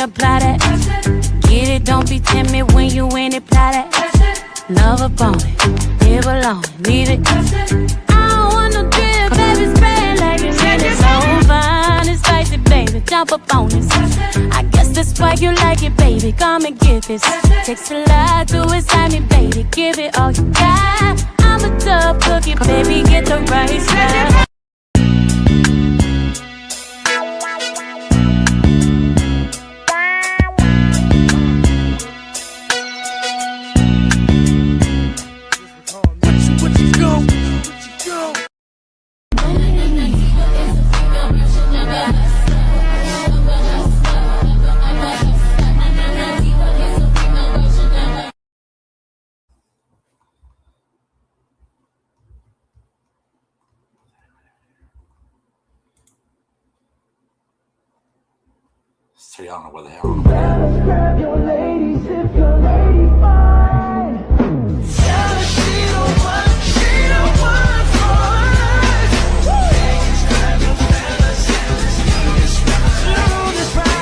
Apply that. Get it, don't be timid when you in it, apply that. Love upon it, live alone, leave it. I don't want no drip, baby, spread like it's really so fine. It's spicy, baby, jump up on this. I guess that's why you like it, baby, come and give it. Takes a lot to excite me, baby, give it all you got. I'm a tough cookie, baby, get the right stuff. So I don't know where the hell I'm going. Grab your ladies if your lady fine. Tell her she don't want for us. Ladies, grab your fellas and let's do this right.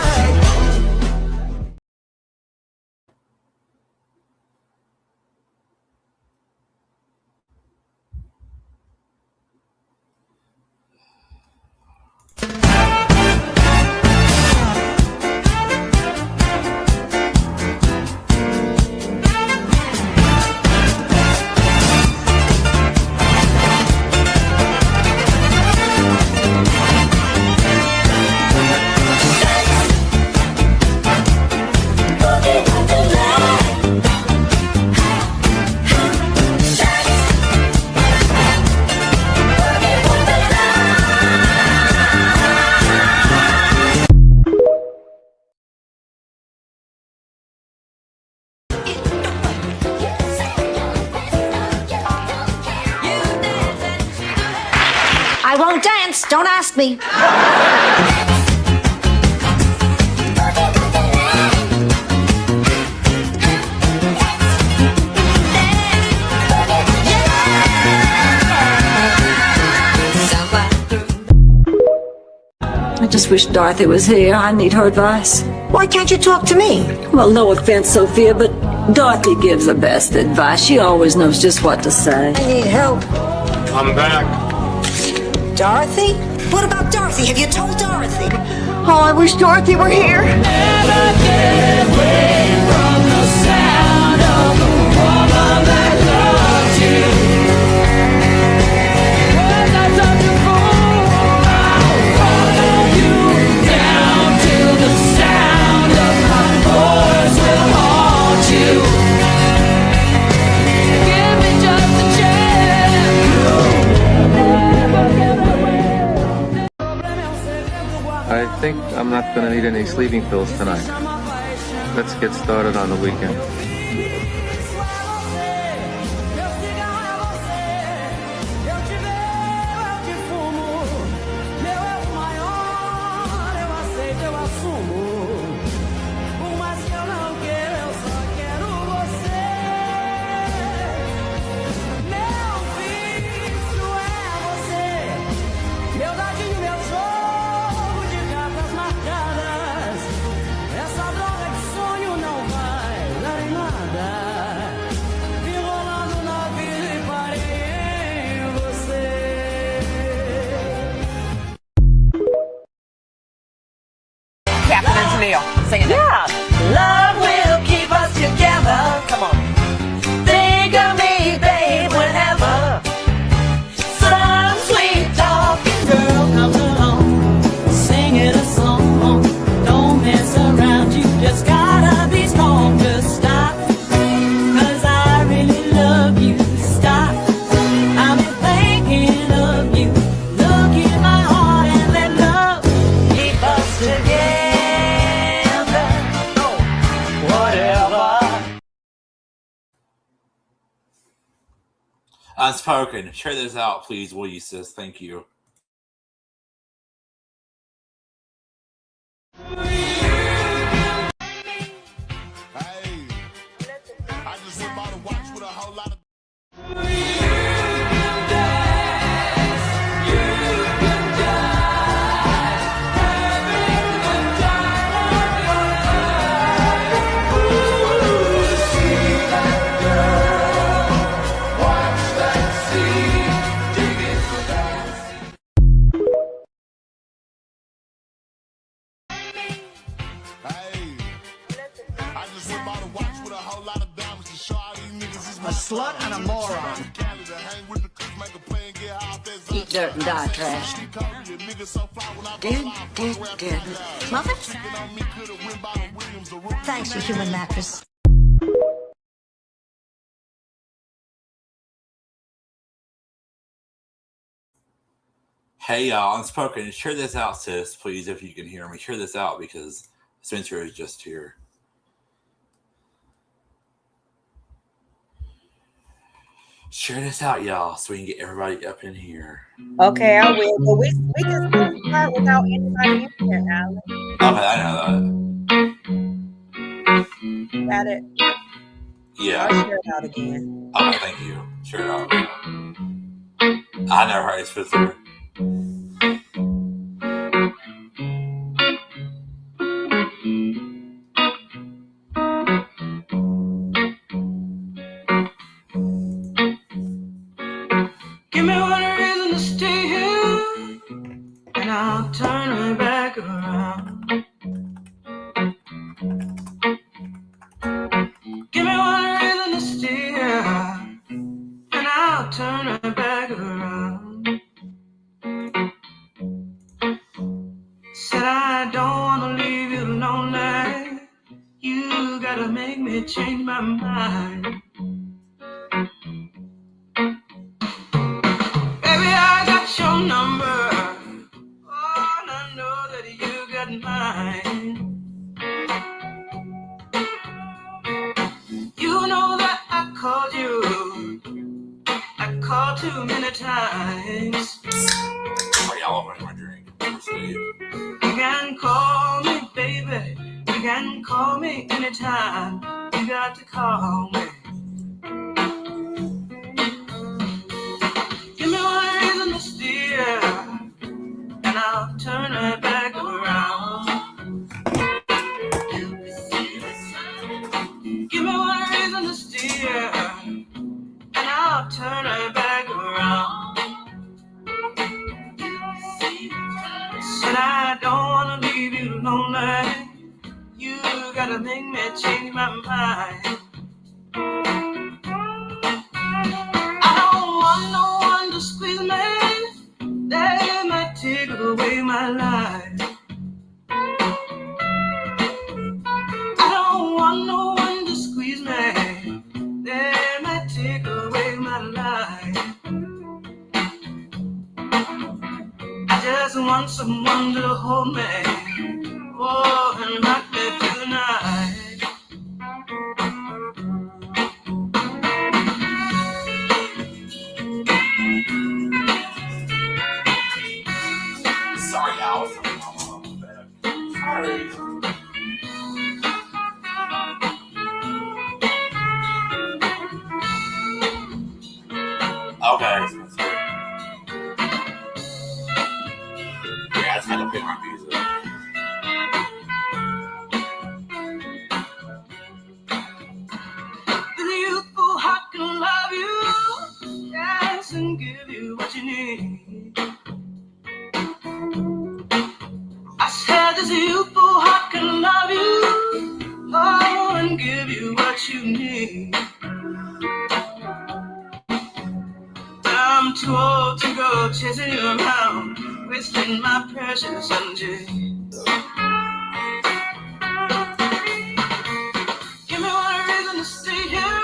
I won't dance, don't ask me. I just wish Dorothy was here. I need her advice. Why can't you talk to me? Well, no offense, Sophia, but Dorothy gives the best advice. She always knows just what to say. I need help. I'm back. Dorothy? What about Dorothy? Have you told Dorothy? Oh, I wish Dorothy were here. Never get away from the sound of the woman that loves you. When I touch your phone, I'll follow you down till the sound of my voice will haunt you. Give me just a chance. Never get away. I think I'm not going to need any sleeping pills tonight. Let's get started on the weekend. Sing it. Yeah. Love will keep us together. Come on. Think of me, babe, whenever some sweet talking girl comes along, singing a song. Don't mess around, you just gotta be strong. Just stop, 'cause I really love you. Stop, I've been thinking of you. Look in my heart and let love keep us together. Unspoken. Share this out, please, will you, sis? Thank you. slut and a moron. Eat dirt and die trash. Dead. Muffins? Thanks, you human mattress. Hey y'all, Unspoken, share this out, sis, please, if you can hear me. Share this out because Spencer is just here. Share this out, y'all, so we can get everybody up in here. Okay, I will. But we can still start without anybody in here, Alec. Okay, I know that. Got it? Yeah. I'll share it out again. Okay, thank you. Share it out. I never heard Spencer. Give me one reason to stay here, and I'll turn her back around. Give me one reason to stay here, and I'll turn her back around. Said I don't wanna leave you lonely. You gotta make me change my mind. Baby, I got your number. Oh, and I know that you got mine. You know that I called you. I called too many times. Oh, y'all open my drink. You can call me, baby. You can call me anytime. You got to call me. Give me one reason to steer, and I'll turn it back around. Give me one reason to steer, and I'll turn it back around. Said I don't wanna leave you lonely. You gotta make me change my mind. I don't want no one to squeeze me. They might take away my life. I don't want no one to squeeze me. They might take away my life. I just want someone to hold me. Oh, and rock me through the night. Sorry, y'all. Sorry. Okay, Spencer. Yeah, I just had to pick my music. The youthful heart can love you, yes, and give you what you need. I said this youthful heart can love you, oh, and give you what you need. I'm too old to go chasing you around, wasting my precious energy. Give me one reason to stay here,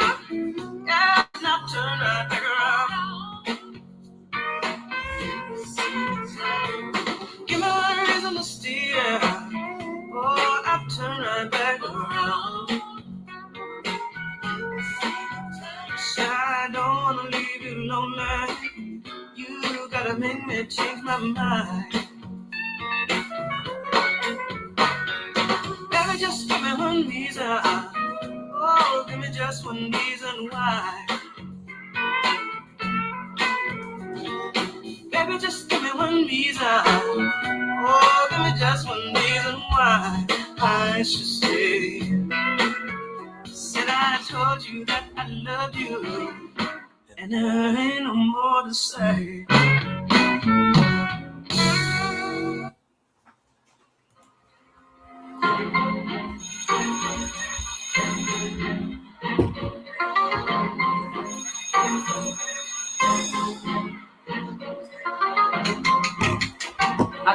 yeah, now turn right back around. Give me one reason to stay here, oh, I'll turn right back around. Said I don't wanna leave you lonely. You gotta make me change my mind. Baby, just give me one reason. Oh, give me just one reason why. Baby, just give me one reason. Oh, give me just one reason why I should stay. Said I told you that I loved you, and there ain't no more to say.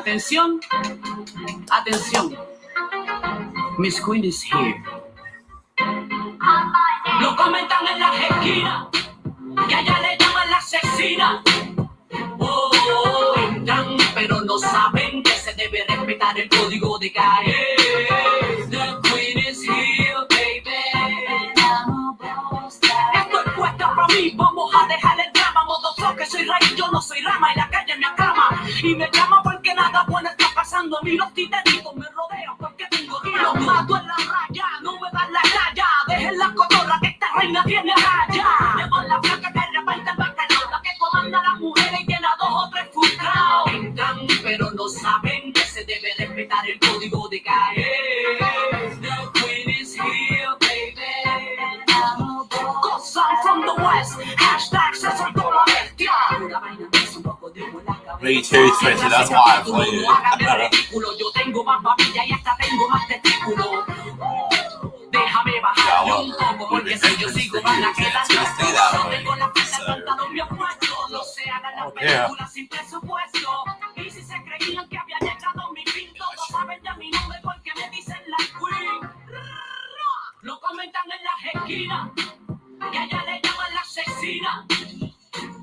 Atención, atención. Miss Queen is here. Lo comentan en las esquinas, que allá le llaman la asesina. Oh, entran, pero no saben que se debe respetar el código de calle. The Queen is here, baby. Esto es puesta para mí, vamos a dejar el drama. Modo que soy raíz, yo no soy rama, y la calle me aclama. Y me llama porque nada bueno está pasando. A mí los titanitos me rodean porque tengo río. Los mato en la raya, no me dan la raya. Dejen la cotorra que esta reina tiene raya. Llevo la flaca que reparte el bacalao, la que comanda a las mujeres y tiene a 2 o 3 frustrados. Entran, pero no saben que se debe respetar el código de calle. The Queen is here, baby. Cause I'm from the West. Hashtag se soltó la bestia. Me too, Twitter. That's why I played it. Yo tengo más babilla y hasta tengo más testículos. Déjame bajar un poco porque si yo sigo van a quedar. No tengo la frente plantada en mi puesto. No se hagan las películas sin presupuesto. Y si se creían que había llegado mi fin, todos saben ya mi nombre porque me dicen la Queen. Lo comentan en las esquinas, que allá le llaman la asesina.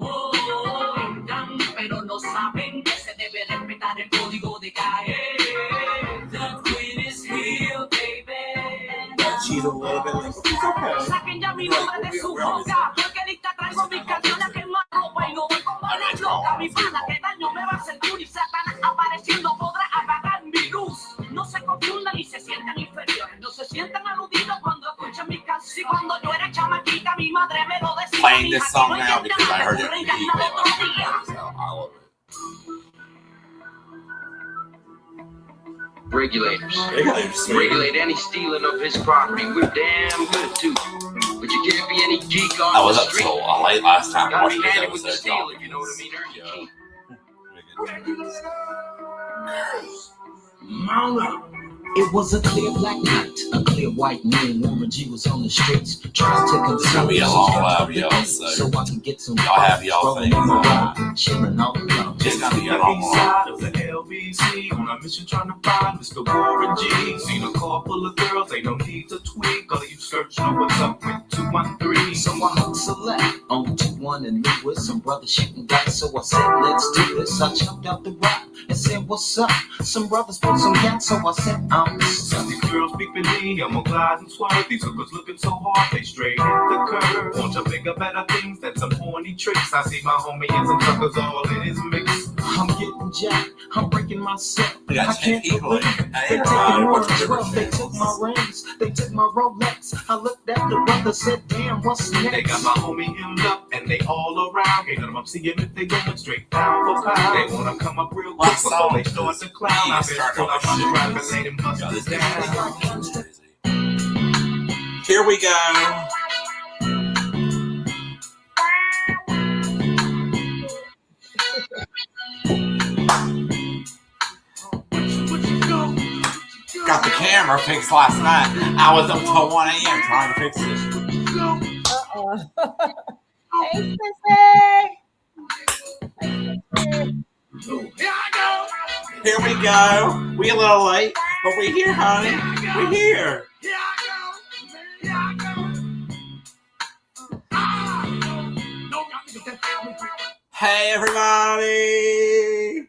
Oh, entran, pero no saben que se debe respetar el código de calle. The Queen is here, baby. She's a little bit like, Saquen ya mi nombre de su boca, porque lista traigo mis canciones que más ropa y no voy como la loca. Mi pana, que daño me va a hacer tú y Satanás apareciendo podrá apagar mi luz. No se confundan y se sientan inferiores, no se sientan aludidos cuando escuchan mis canciones. Cuando yo era chamaquita, mi madre me lo decía. playing this song now because I heard it on TV. So I love it. Regulators. Regulators. Regulate any stealing of his property. We're damn good too. But you can't be any geek on I was the up street. till late last time Gotta watching be this handy with the episode. steal, if you know what I mean. Earn your keep. Mama. It was a clear black night, a clear white moon. Woman G was on the streets, trying to console. It's gonna be a long live, y'all, so I can get some. y'all have y'all things. Chilling all alone. It's gonna be a long live. The LBC on a mission trying to find Mr. Warren G. Seen a car full of girls, ain't no need to tweak. All you search know what's up with 213. So I hooked select on 21 and Lewis. Some brothers shooting guys, so I said, let's do this. I jumped out the rock and said, what's up? Some brothers put some gas, so I said, Got these girls peeping me, I'm gonna glide and swerve. These hookers looking so hard, they straight hit the curve. Want to bigger, better things than some horny tricks. I see my homie and some suckers all in his mix. I'm getting jacked, I'm breaking myself. We got 10 people in here. They taking more than 12, they took my rings, they took my Rolex. I looked at the brother, said, damn, what's next? They got my homie hemmed up and they all around. Can't let them see him if they going straight down for pound. They wanna come up real quick before they start to clown. I bet pull out my rap and say them busters down. Here we go. Got the camera fixed last night. I was up till 1 a.m. trying to fix it. Hey, Sissy. Here we go. We a little late, but we here, honey. We here. Hey, everybody.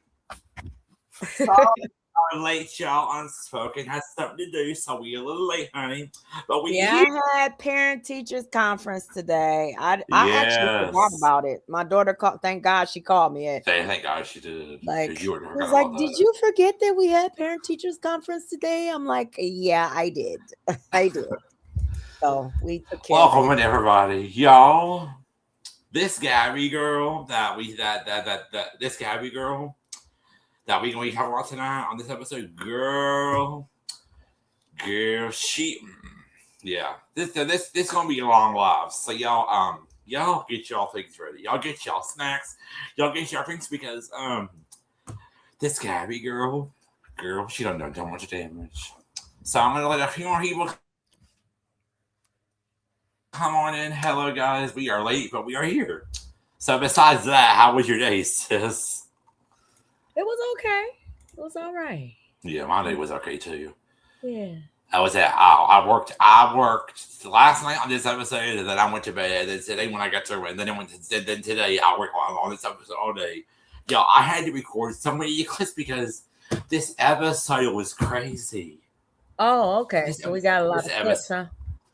Our late, y'all. Unspoken has something to do, so we a little late, honey. But we I had parent-teachers conference today. I actually forgot about it. My daughter called. Thank God she called me. Thank God she did. Like, you were I was like, did you forget that we had parent-teachers conference today? I'm like, yeah, I did. I did. So we took care of it. Welcome, everybody, y'all. This Gabby girl that we gonna be talking about tonight on this episode, girl, she, yeah, this gonna be a long live. So y'all get y'all things ready. Y'all get y'all snacks. Y'all get y'all drinks because this Gabby girl, she done too much damage. So I'm gonna let a few more people come on in. Hello, guys. We are late, but we are here. So besides that, how was your day, sis? It was okay. It was all right. Yeah, my day was okay too. Yeah. I worked last night on this episode, and then I went to bed. And then today when I got to, and then then today I worked on this episode all day. Yo, I had to record so many clips because this episode was crazy. Oh, okay. So we got a lot of clips, huh?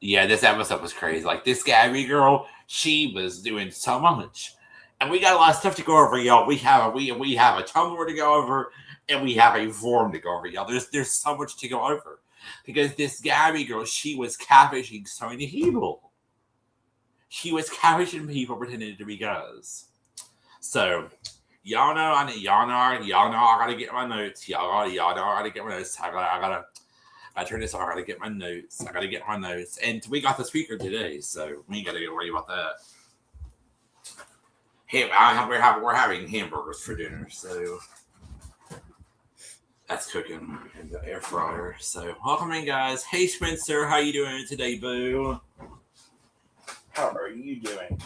Yeah, this episode was crazy. Like this Gabby girl, she was doing so much, and we got a lot of stuff to go over, y'all. We have a Tumblr to go over, and we have a forum to go over, y'all. There's so much to go over because this Gabby girl, she was catfishing so many people. She was catfishing people pretending to be guys. So y'all know I gotta get my notes. Y'all know I gotta get my notes. I turn this on. I gotta get my notes. And we got the speaker today, so we ain't gotta get worried about that. Hey, we're having hamburgers for dinner, so that's cooking in the air fryer. So welcome in, guys. Hey, Spencer, how you doing today, boo? How are you doing?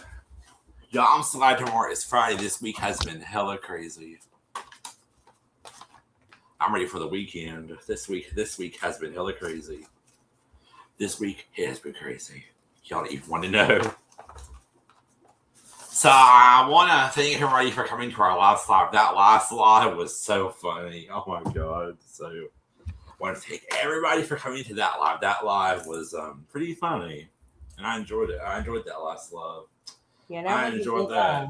Y'all, I'm so glad tomorrow is Friday. This week has been hella crazy. I'm ready for the weekend. This week has been hella crazy. This week has been crazy. Y'all even want to know. So I want to thank everybody for coming to our last live. That last live was so funny. Oh my God. So I want to thank everybody for coming to that live. That live was pretty funny. And I enjoyed it. I enjoyed that last live. Yeah, I enjoyed that.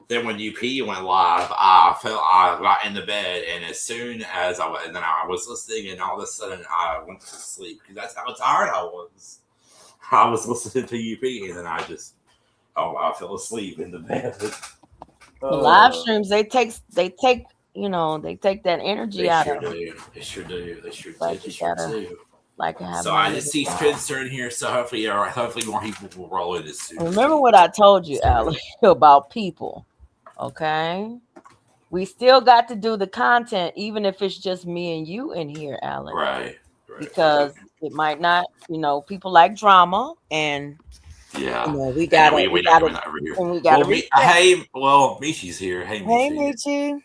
Then when UP went live, I got in the bed, and as soon as I was listening, and all of a sudden I went to sleep because that's how tired I was. I was listening to UP, and then I fell asleep in the bed. The live streams, they take that energy out of them. They sure do. So I just see Spencer in here, so hopefully more people will roll in this soon. Remember what I told you, Alec, about people. Okay, we still got to do the content, even if it's just me and you in here, Alec. Right. Because it might not, people like drama, and we got to. Hey, Michi's here. Hey, Michi.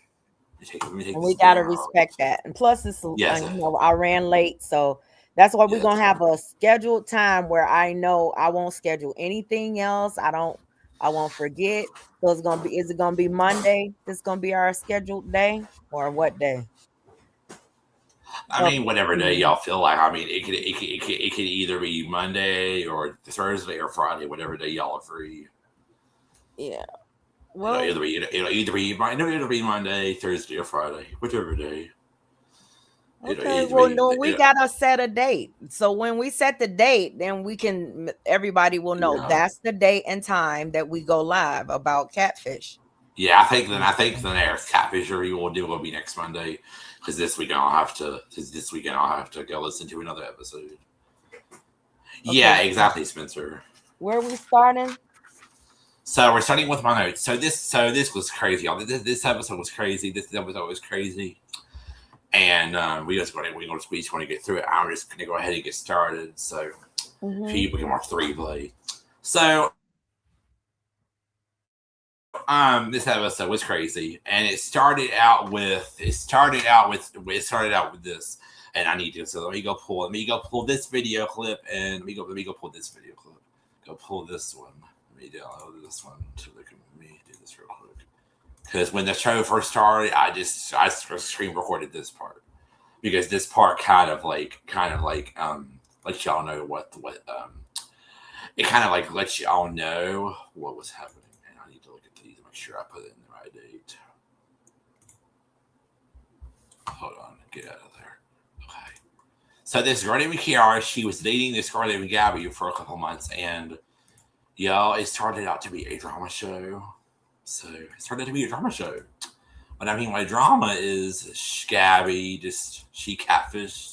And we got to respect that. And plus, it's I ran late, so that's why we're gonna have a scheduled time where I know I won't schedule anything else. I won't forget. So is it gonna be Monday? This gonna be our scheduled day, or what day? I mean, whatever day y'all feel like. I mean, it could either be Monday or Thursday or Friday, whatever day y'all are free. Yeah. Well, it'll either be Monday, Thursday, or Friday, whichever day. Okay. Well, we gotta set a date. So when we set the date, then everybody will know that's the date and time that we go live about Catfish. Yeah, I think the next Catfish review will be next Monday, because this weekend I'll have to go listen to another episode. Okay. Yeah, exactly, Spencer. Where are we starting? So we're starting with my notes. So this was crazy, y'all. This episode was crazy. And we just want to get through it. I'm just going to go ahead and get started, so people can watch the replay. So this episode was crazy, and it started out with this. And I need to, so let me go pull this video clip, and let me go pull this video clip. Go pull this one. Let me download this one to look at me. Do this real quick. Because when the show first started, I screen recorded this part, because this part kind of like lets y'all know what it kind of like lets y'all know what was happening. And I need to look at these and make sure I put it in the right date. Hold on, get out of there. Okay. So this girl named Kiara, she was dating this girl named Gabby for a couple months, and it started out to be a drama show. So it started to be a drama show. What I mean by drama is Gabby she catfished.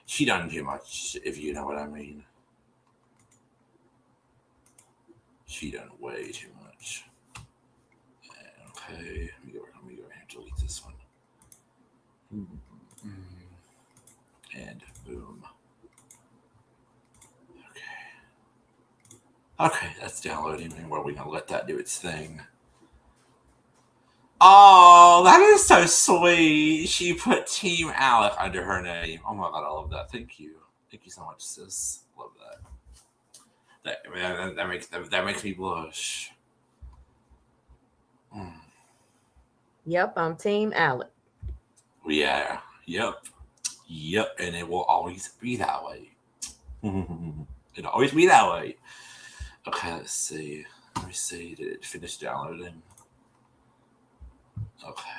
She done too much, if you know what I mean. She done way too much. Okay, let me go ahead and delete this one. And boom. Okay, that's downloading, and we're going to let that do its thing. Oh, that is so sweet. She put Team Alec under her name. Oh my god, I love that. Thank you. Thank you so much, sis. Love that. That makes me blush. Yep, I'm Team Alec. Yeah. Yep. And it will always be that way. It'll always be that way. Okay, let's see. Let me see. Did it finish downloading? Okay.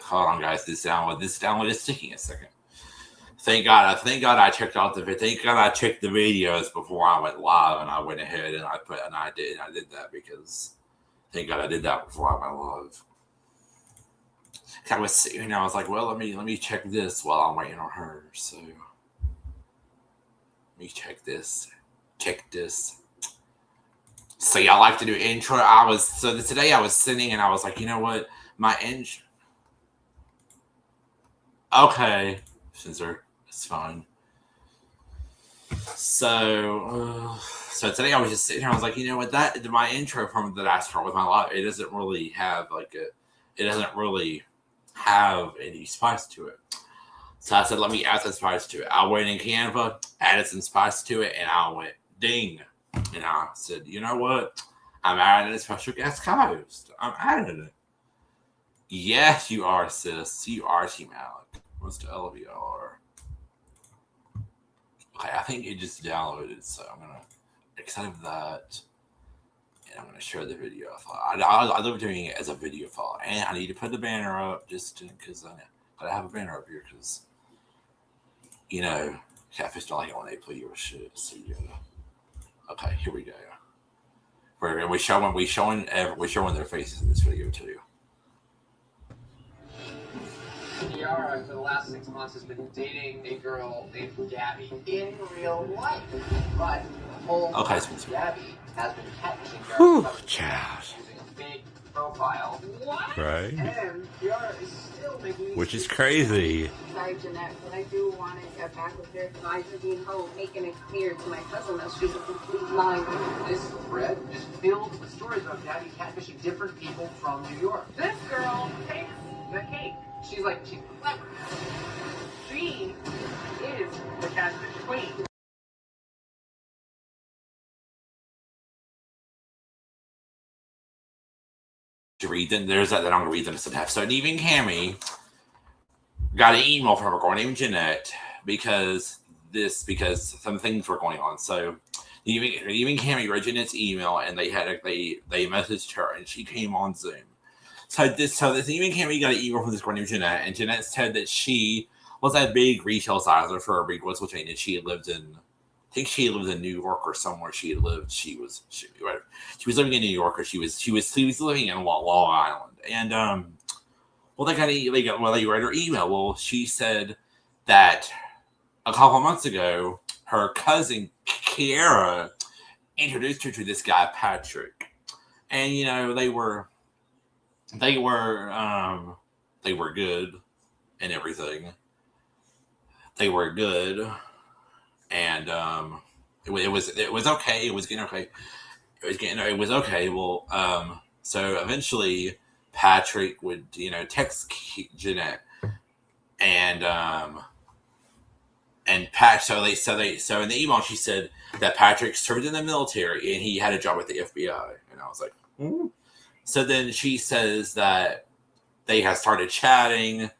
Hold on, guys. This download is taking a second. Thank God I checked out the videos before I went live, and I went ahead and I did that because thank God I did that before I went live. I was sitting, I was like, well, let me check this while I'm waiting on her. So let me check this. So y'all like to do intro? Today I was sitting and I was like, you know what? My intro. Okay, censor. It's fine. So today I was just sitting here. I was like, you know what? That my intro from that I start with my life. It doesn't really have any spice to it. So I said, let me add some spice to it. I went in Canva, added some spice to it, and I went ding. And I said, you know what? I'm adding a special guest host. I'm adding it. Yes, you are, sis. You are Team Alec. Most of all of you are. Okay, I think it just downloaded, so I'm going to accept that. And I'm going to share the video file. I love doing it as a video file. And I need to put the banner up just because I have a banner up here because, you know, Catfish don't like it when they play your shit. So, yeah. Okay, here we go. We're showing their faces in this video, too. Kiara, for the last 6 months, has been dating a girl named Gabby in real life. But the whole Gabby has been catfishing Kiara using a fake profile. What? Right. And Kiara is still making which is crazy. Sorry, Jeanette, but I do want to get back with her. I for being home, making it clear to my cousin that she's a complete liar. This thread is filled with stories about Gabby catfishing different people from New York. This girl takes the cake. She's clever. She is the catfish queen. To read them, there's that I'm gonna read them some half. So Neve and Cammy got an email from a girl named Jeanette because some things were going on. So Neve and Cammy read Jeanette's email and they messaged her and she came on Zoom. So this Neve and Cammy got an email from this girl named Jeanette, and Jeanette said that she was a big retail sizer for a big wholesale chain, and she lived in New York or somewhere. She was living in New York, or she was living in Long Island. And they read her email. Well, she said that a couple months ago, her cousin Kiara introduced her to this guy Patrick, and you know they were good and everything. They were good. And it was okay. It was getting okay. It was okay. Well, so eventually Patrick would, text Jeanette and Pat. So in the email she said that Patrick served in the military and he had a job at the FBI. And I was like, So then she says that they had started chatting.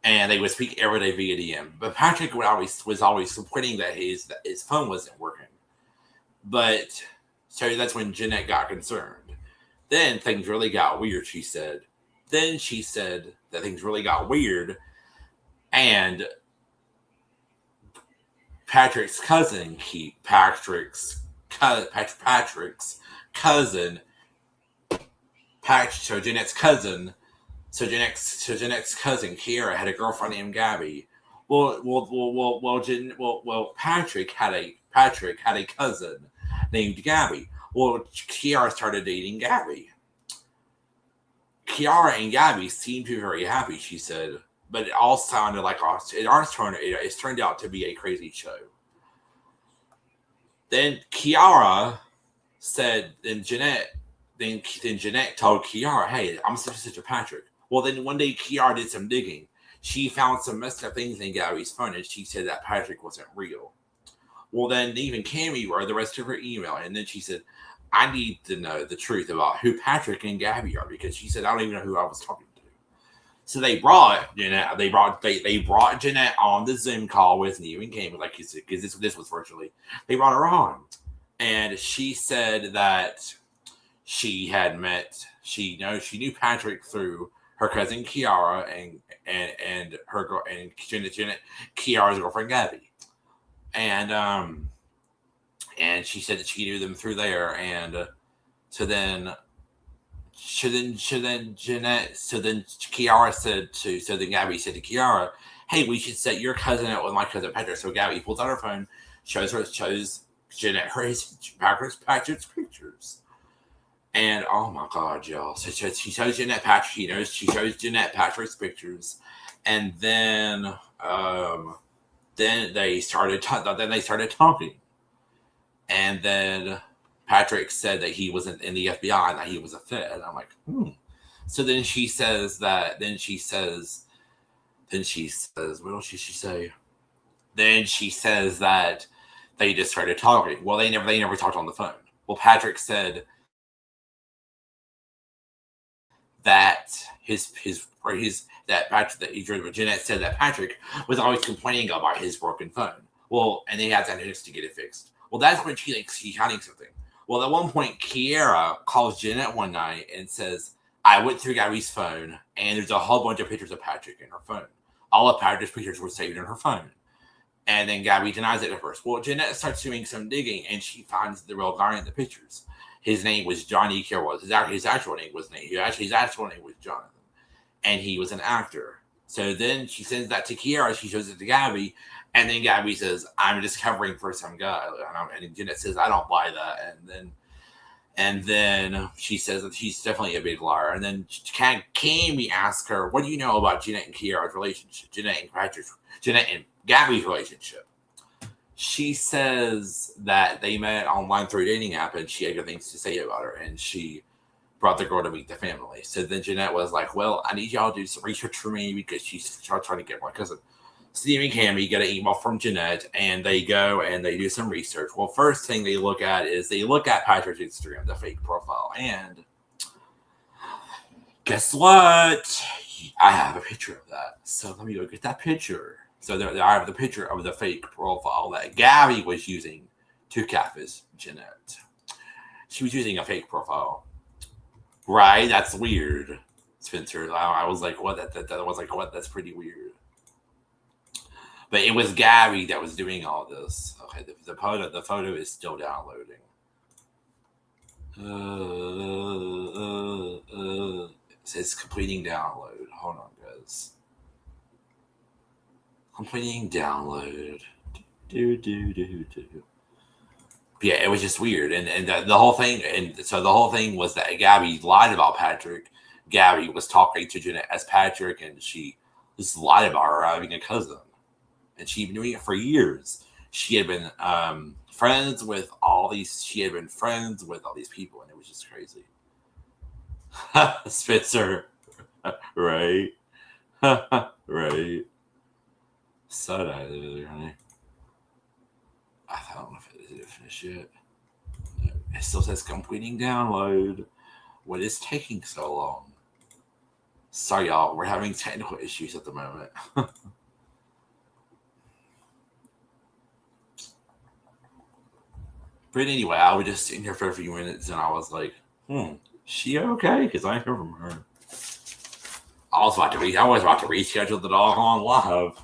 And they would speak every day via DM. But Patrick was always complaining that his phone wasn't working. But so that's when Jeanette got concerned. Then things really got weird, she said. Then she said that things really got weird. And Patrick's cousin, so Jeanette's cousin, So Jeanette's cousin Kiara had a girlfriend named Gabby. Patrick had a cousin named Gabby. Well, Kiara started dating Gabby. Kiara and Gabby seemed to be very happy, she said, but it all sounded like it's turned out to be a crazy show. Then Kiara said, and Jeanette then Jeanette told Kiara, "Hey, I'm Sister Patrick." Well, then one day Kiara did some digging. She found some messed up things in Gabby's phone, and she said that Patrick wasn't real. Well, then even Cammy wrote the rest of her email, and then she said, "I need to know the truth about who Patrick and Gabby are," because she said, "I don't even know who I was talking to." So they brought Jeanette. They brought Jeanette on the Zoom call with me and Cammy, like you said, because this was virtually. They brought her on, and she said that she had met. She knew Patrick through her cousin Kiara and her girl and Jeanette, Kiara's girlfriend Gabby, and she said that she knew them through there, and so then Kiara said to so then Gabby said to Kiara, "Hey, we should set your cousin up with my cousin Patrick." So Gabby pulls out her phone, shows Jeanette Patrick's pictures. And oh my God, y'all! So she shows Jeanette Patrick. She shows Jeanette Patrick's pictures, and then they started talking, and then Patrick said that he wasn't in the FBI and that he was a Fed. And I'm like, So then she says that. Then she says, what else did she say? Then she says that they just started talking. Well, they never talked on the phone. Well, Patrick said that Jeanette said that Patrick was always complaining about his broken phone. Well, and they had to to get it fixed. Well, that's when she thinks she's hiding something. Well, at one point, Kiara calls Jeanette one night and says, "I went through Gabby's phone, and there's a whole bunch of pictures of Patrick in her phone. All of Patrick's pictures were saved in her phone." And then Gabby denies it at first. Well, Jeanette starts doing some digging, and she finds the real guy in the pictures. His name was Johnny Kiara. His actual name was Jonathan, and he was an actor. So then she sends that to Kiara. She shows it to Gabby, and then Gabby says, "I'm just covering for some guy." And Jeanette says, "I don't buy that." And then she says that she's definitely a big liar. And then Cammy asks her, "What do you know about Jeanette and Kiara's relationship? Jeanette and Gabby's relationship?" She says that they met online through a dating app, and she had good things to say about her, and she brought the girl to meet the family. So then Jeanette was like, "Well, I need y'all to do some research for me," because she's trying to get my cousin. Steve and Cammy get an email from Jeanette, and they go and they do some research. Well, first thing they look at Patrick's Instagram, the fake profile, and guess what? I have a picture of that. So let me go get that picture. So there I have the picture of the fake profile that Gabby was using to catfish Jeanette. She was using a fake profile. Right? That's weird, Spencer. I was like, what? That was like, what? That's pretty weird. But it was Gabby that was doing all this. Okay, the photo is still downloading. It says completing download. Hold on, guys. Completing download. Yeah, it was just weird, and the whole thing, and so the whole thing was that Gabby lied about Patrick. Gabby was talking to Jeanette as Patrick, and she just lied about her having a cousin, and she'd been doing it for years. She had been friends with all these. She had been friends with all these people, and it was just crazy. Spencer, right? Right. So that honey. I don't know if it finished yet. No, it still says completing download. What is taking so long? Sorry, y'all. We're having technical issues at the moment. But anyway, I was just sitting here for a few minutes, and I was like, she okay? Because I hear from her. I was about to reschedule the doggone live.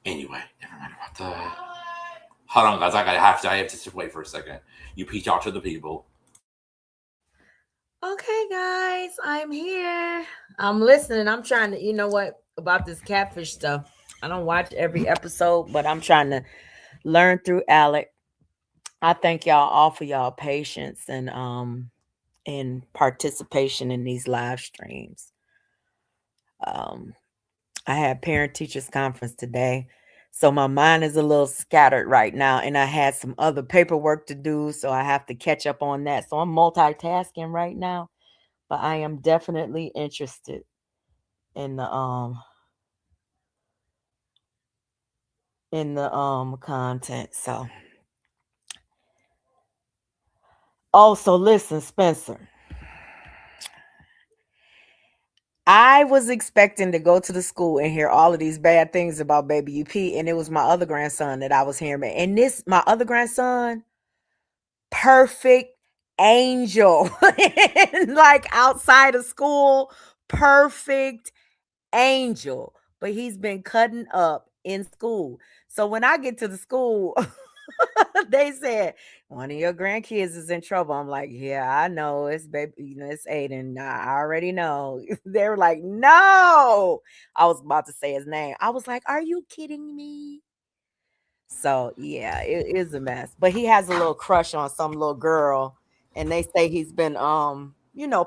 Anyway, never mind about that. Hold on, guys. I have to just wait for a second. You peach out to the people. Okay, guys, I'm here. I'm listening. I'm trying to, you know what, about this catfish stuff. I don't watch every episode, but I'm trying to learn through Alec. I thank y'all all for y'all patience and participation in these live streams. I had parent teachers conference today. So my mind is a little scattered right now, and I had some other paperwork to do, so I have to catch up on that. So I'm multitasking right now, but I am definitely interested in the content. So also listen, Spencer. I was expecting to go to the school and hear all of these bad things about baby UP, and it was my other grandson that I was hearing. And my other grandson, perfect angel, like outside of school, perfect angel. But he's been cutting up in school. So when I get to the school, they said one of your grandkids is in trouble. I'm like, yeah, I know it's baby, it's Aiden. I already know. They were like, no. I was about to say his name. I was like, are you kidding me? So yeah, it is a mess. But he has a little crush on some little girl, and they say he's been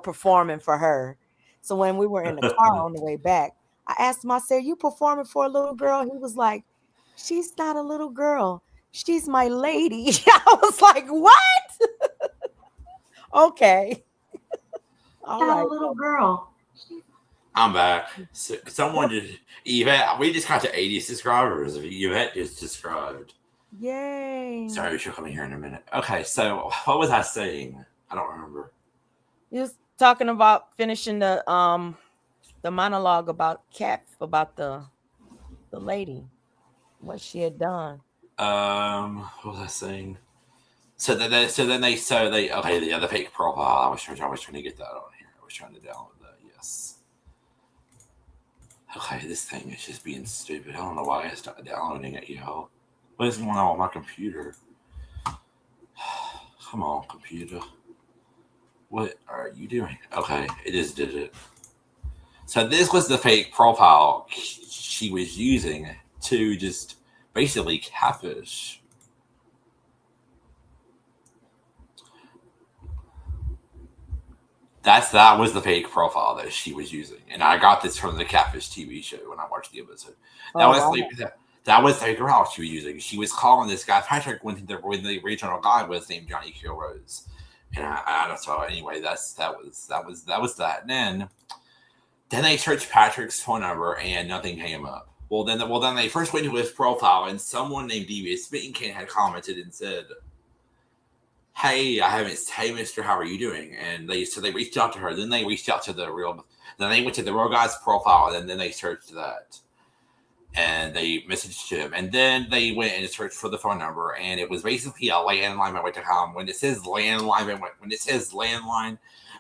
performing for her. So when we were in the car on the way back, I asked him, I said, you performing for a little girl? He was like, she's not a little girl. She's my lady. I was like, what? Okay. All right. Little girl. I'm back. So, someone just Yvette. We just got to 80 subscribers. Yvette just subscribed. Yay! Sorry, she'll come in here in a minute. Okay, so what was I saying? I don't remember. You was talking about finishing the monologue about the lady, what she had done. What was I saying? So the fake profile. I was trying to get that on here. I was trying to download that. Yes. Okay, this thing is just being stupid. I don't know why I started downloading it, yo. What is going on with my computer? Come on, computer. What are you doing? Okay, it just did it. So this was the fake profile she was using to just basically catfish. That was the fake profile that she was using, and I got this from the Catfish TV show when I watched the episode. That was the girl she was using. She was calling this guy Patrick when the original guy was named Johnny Kill Rose, and I don't know. Anyway, that was that. And then they searched Patrick's phone number and nothing came up. Well, then they first went to his profile, and someone named Devious Spitting Can had commented and said, hey, hey, mister, how are you doing? And they reached out to her. Then they reached out to then they went to the real guy's profile, and then they searched that. And they messaged him. And then they went and searched for the phone number, and it was basically a landline bandwidth.com. When it says landline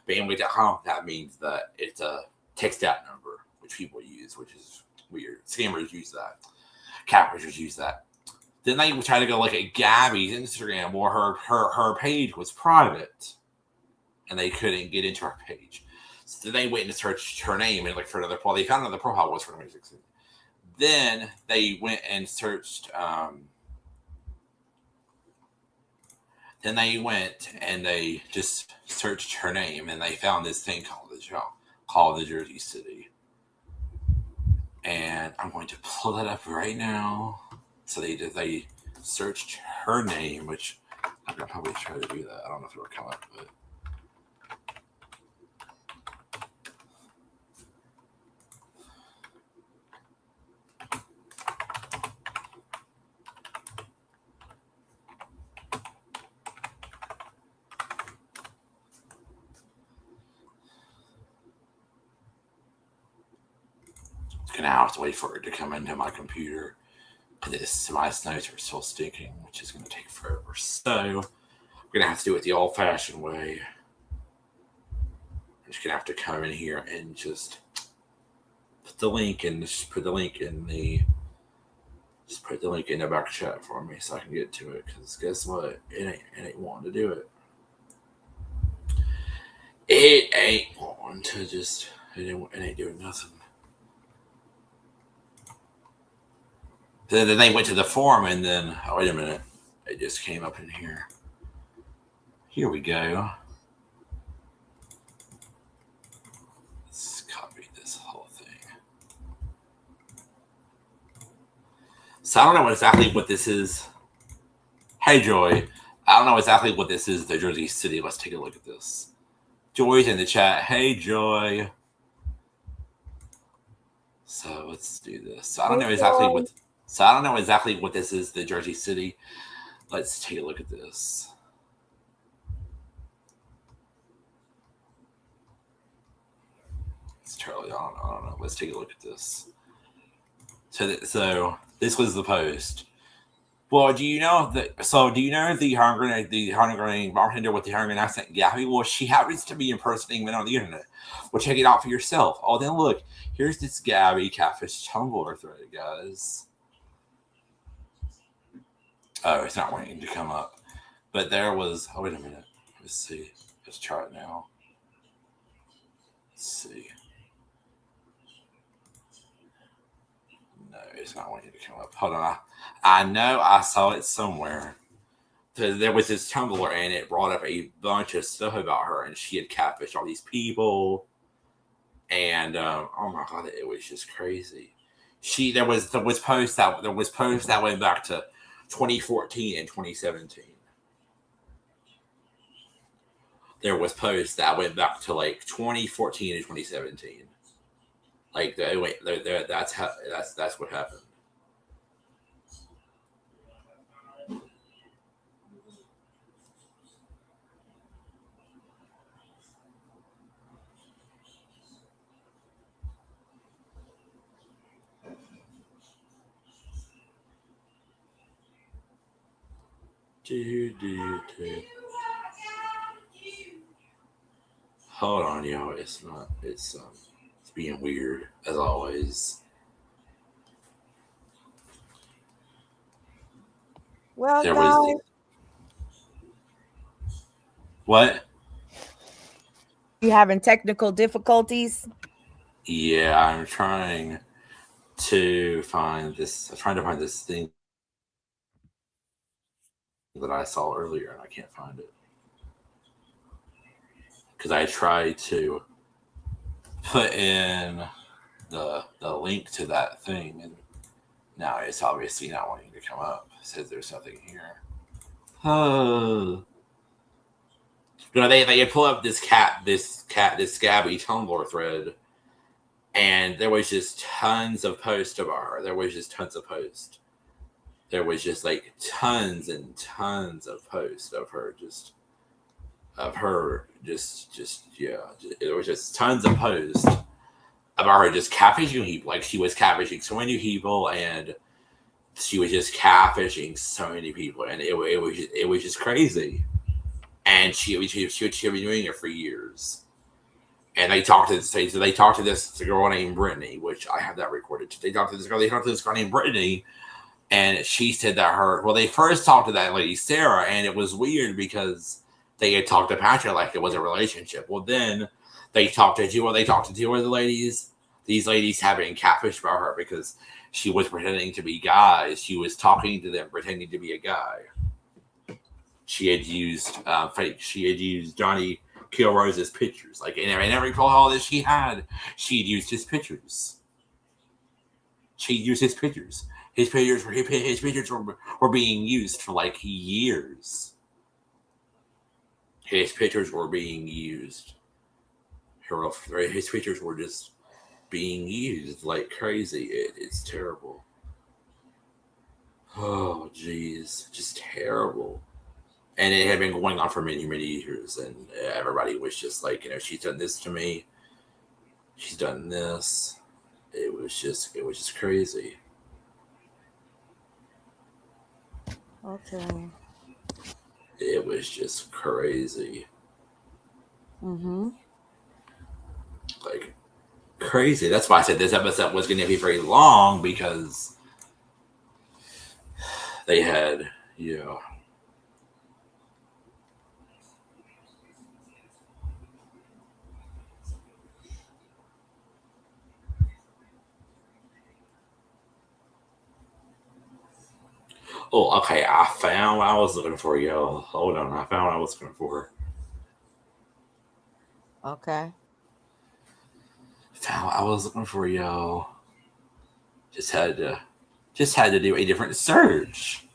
bandwidth.com, that means that it's a text out number, which people use, which is weird. Scammers use that. Catfishers use that. Then they tried to go look at Gabby's Instagram, where her page was private, and they couldn't get into her page. So then they went and searched her name and looked for another profile. They found another profile was for 2016. Then they went and searched. Then they just searched her name, and they found this thing called the Jersey City. And I'm going to pull that up right now. So they searched her name, which I'm gonna probably try to do that. I don't know if it'll come up, but it's gonna have to wait for it to come into my computer. My notes are still sticking, which is going to take forever. So I'm going to have to do it the old-fashioned way. I'm just going to have to come in here and just put the link in the back chat for me so I can get to it. Because guess what? It ain't wanting to do it. It ain't wanting to just. It ain't doing nothing. Then they went to the forum, and then, oh, wait a minute. It just came up in here. Here we go. Let's copy this whole thing. So I don't know exactly what this is. Hey, Joy. I don't know exactly what this is, the Jersey City. Let's take a look at this. Joy's in the chat. Hey, Joy. So let's do this. So I don't know exactly what this is, the Jersey City. Let's take a look at this. It's Charlie. I don't know. Let's take a look at this. So this was the post. Well, do you know the Hungarian bartender with the Hungarian accent, Gabby? Well, she happens to be impersonating men on the internet. Well, check it out for yourself. Oh, then look, here's this Gabby Catfish Tumblr thread, guys. Oh, it's not wanting to come up. But there was. Oh, wait a minute. Let's see. Let's try it now. Let's see. No, it's not wanting to come up. Hold on. I know I saw it somewhere. So there was this Tumblr, and it brought up a bunch of stuff about her, and she had catfished all these people. And oh my god, it was just crazy. There was posts that went back to 2014 and 2017. There was posts that went back to like 2014 and 2017. Like that's what happened. Hold on, y'all. It's being weird as always. Well, guys. What? You having technical difficulties? Yeah, I'm trying to find this. I'm trying to find this thing that I saw earlier, and I can't find it because I tried to put in the link to that thing, and now it's obviously not wanting to come up. It says there's nothing here. Oh. You know, they pull up this Gabby Tumblr thread, and there was just tons of posts about her. There was just tons of posts. There was just like tons and tons of posts of her, There was just tons of posts about her just catfishing people. Like she was catfishing so many people, and she was just catfishing so many people, and it was just crazy. And she had been doing it for years. And they talked to this girl named Brittany, which I have that recorded. They talked to this girl named Brittany, and she said that they first talked to that lady Sarah, and it was weird because they had talked to Patrick like it was a relationship. Well, then they talked to two other ladies. These ladies have been catfished by her because she was pretending to be guys. She was talking to them pretending to be a guy. She had used Johnny Kilrose's pictures. Like in every call that she'd used his pictures. She'd used his pictures. His pictures were being used for like years. His pictures were being used. His pictures were just being used like crazy. It's terrible. Oh, geez. Just terrible. And it had been going on for many, many years. And everybody was just like, she's done this to me. She's done this. It was just crazy. Okay. It was just crazy. Mm-hmm. Like, crazy. That's why I said this episode was going to be very long, because they had, Oh, okay. I found what I was looking for, y'all. Hold on. I found what I was looking for. Okay. Found what I was looking for, y'all. Just had Just had to do a different search.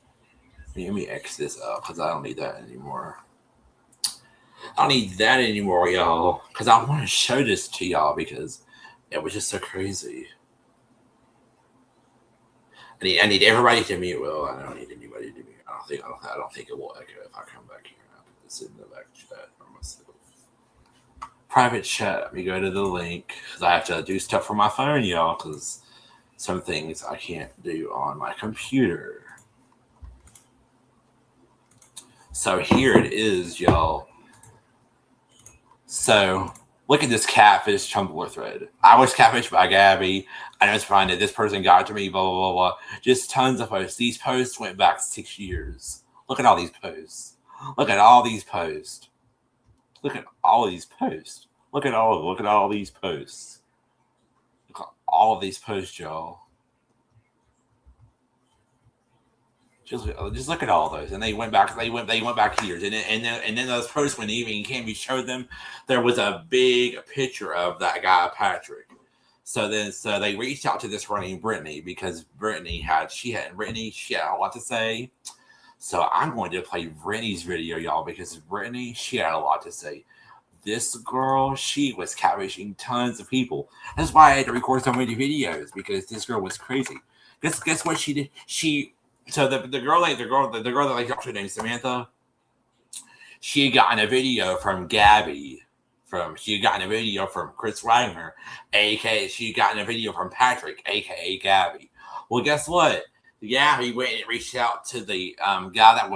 Let me X this up because I don't need that anymore. I don't need that anymore, y'all. Because I want to show this to y'all because it was just so crazy. I need everybody to mute. Well, I don't need anybody to mute. I don't think it will echo if I come back here and I put this in the back chat for myself. Private chat. Let me go to the link because I have to do stuff for my phone, y'all. Because some things I can't do on my computer. So here it is, y'all. So look at this catfish Tumblr thread. I was catfished by Gabby. I just find that this person got to me, blah, blah, blah, blah. Just tons of posts. These posts went back 6 years. Look at all these posts. Look at all these posts. Look at all these posts. Look at all these posts. Look at all of these posts, y'all. Just look at all those, and they went back years, and then those posts when even Cammy showed them, there was a big picture of that guy Patrick. So they reached out to this girl named Brittany because Brittany had a lot to say. So I'm going to play Brittany's video, y'all, because Brittany, she had a lot to say. This girl, she was catfishing tons of people. That's why I had to record so many videos because this girl was crazy. Guess what she did? So the girl that I talked to named Samantha, she had gotten a video from Gabby. She had gotten a video from Chris Wagner, aka she had gotten a video from Patrick, aka Gabby. Well, guess what? Gabby went and reached out to the guy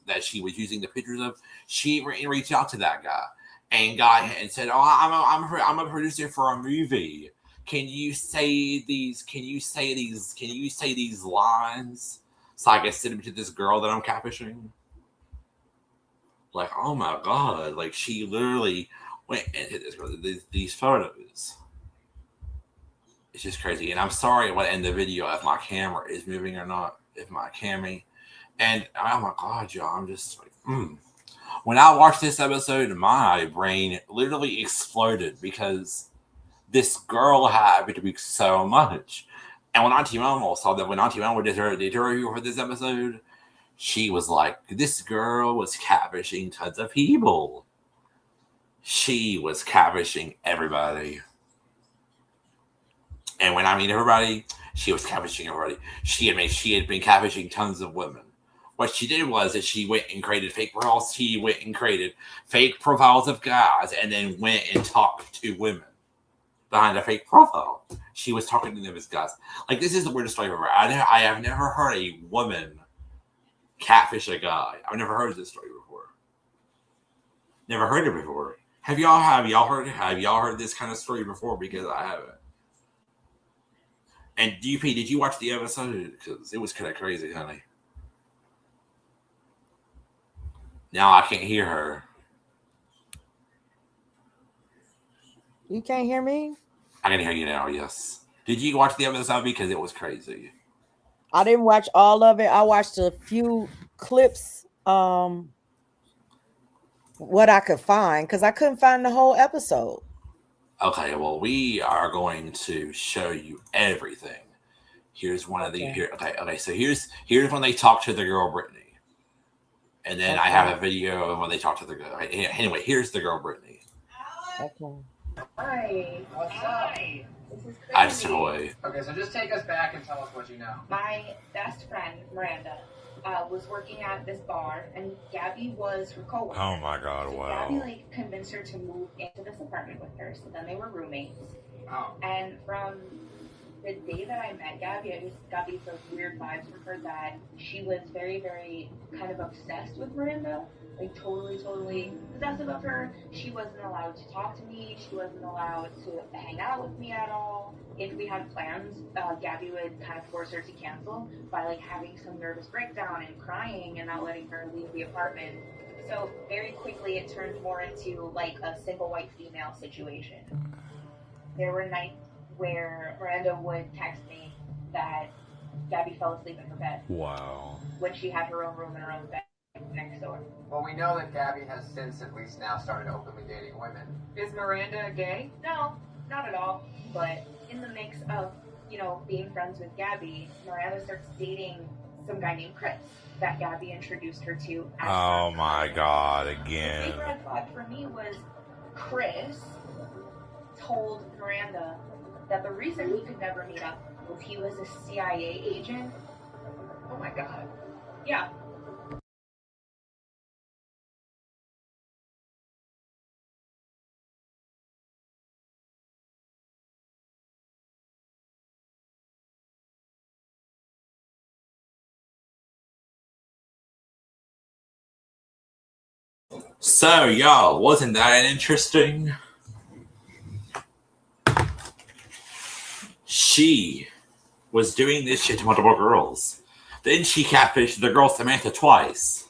that she was using the pictures of. She reached out to that guy and said, "Oh, I'm a producer for a movie. Can you say these lines?" So I can send them to this girl that I'm catfishing. Like, oh my God. Like, she literally went and hit this girl. These photos. It's just crazy. And I'm sorry what in the video if my camera is moving or not. If my camera. And oh my God, y'all. I'm just like, When I watched this episode, my brain literally exploded because this girl happened to be so much. And when Auntie Momo saw that, when Auntie Momo did her review for this episode, she was like, this girl was catfishing tons of people. She was catfishing everybody. And when I mean everybody, she was catfishing everybody. She had been catfishing tons of women. What she did was that she went and created fake profiles. She went and created fake profiles of guys and then went and talked to women behind a fake profile. She was talking to them as guys. Like, this is the weirdest story ever. I have never heard a woman catfish a guy. I've never heard this story before. Never heard it before. Have y'all heard this kind of story before? Because I haven't. And DP, did you watch the episode? Because it was kind of crazy, honey. Now I can't hear her. You can't hear me? I can hear you now, yes. Did you watch the episode? Because it was crazy. I didn't watch all of it. I watched a few clips, what I could find, because I couldn't find the whole episode. Okay, well, we are going to show you everything. Here's one of the Okay. So here's when they talk to the girl Brittany. And then I have a video of when they talk to the girl. Anyway, here's the girl Brittany. Okay. Hi. What's up? This is I just crazy. took away. Okay, so just take us back and tell us what you know. My best friend, Miranda, was working at this bar, and Gabby was her coworker. Oh my God, so wow. Gabby convinced her to move into this apartment with her, so then they were roommates. Oh. And from the day that I met Gabby, I just got these weird vibes from her that she was very, very kind of obsessed with Miranda. Like totally obsessive of her. She wasn't allowed to talk to me. She wasn't allowed to hang out with me at all. If we had plans, Gabby would kind of force her to cancel by like having some nervous breakdown and crying and not letting her leave the apartment. So very quickly it turned more into like a single white female situation. There were nights where Miranda would text me that Gabby fell asleep in her bed. Wow. When she had her own room and her own bed next door. Well, we know that Gabby has since at least now started openly dating women. Is Miranda gay? No, not at all. But in the mix of you know, being friends with Gabby, Miranda starts dating some guy named Chris that Gabby introduced her to. Oh my God, The again. big red flag for me was Chris told Miranda that the reason he could never meet up was he was a CIA agent. Oh my God. Yeah. So, y'all, wasn't that interesting? She was doing this shit to multiple girls. Then she catfished the girl Samantha twice.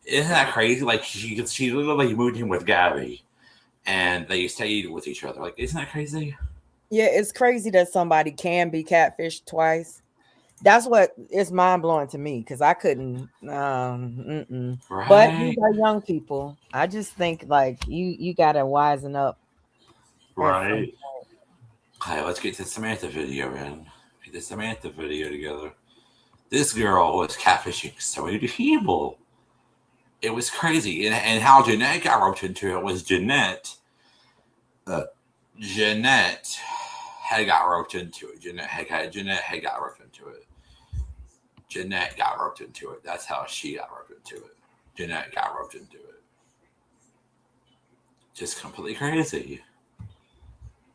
Isn't that crazy? Like, she literally moved in with Gabby, and they stayed with each other. Like, isn't that crazy? Yeah, it's crazy that somebody can be catfished twice. That's what is mind blowing to me because I couldn't. Right. But these are young people. I just think like you gotta wisen up. Right. Okay, let's get the Samantha video in. Get the Samantha video together. This girl was catfishing so many people. It was crazy. And how Jeanette got roped into it was Jeanette had got roped into it. Jeanette had got roped into it. Jeanette got roped into it. That's how she got roped into it. Jeanette got roped into it. Just completely crazy.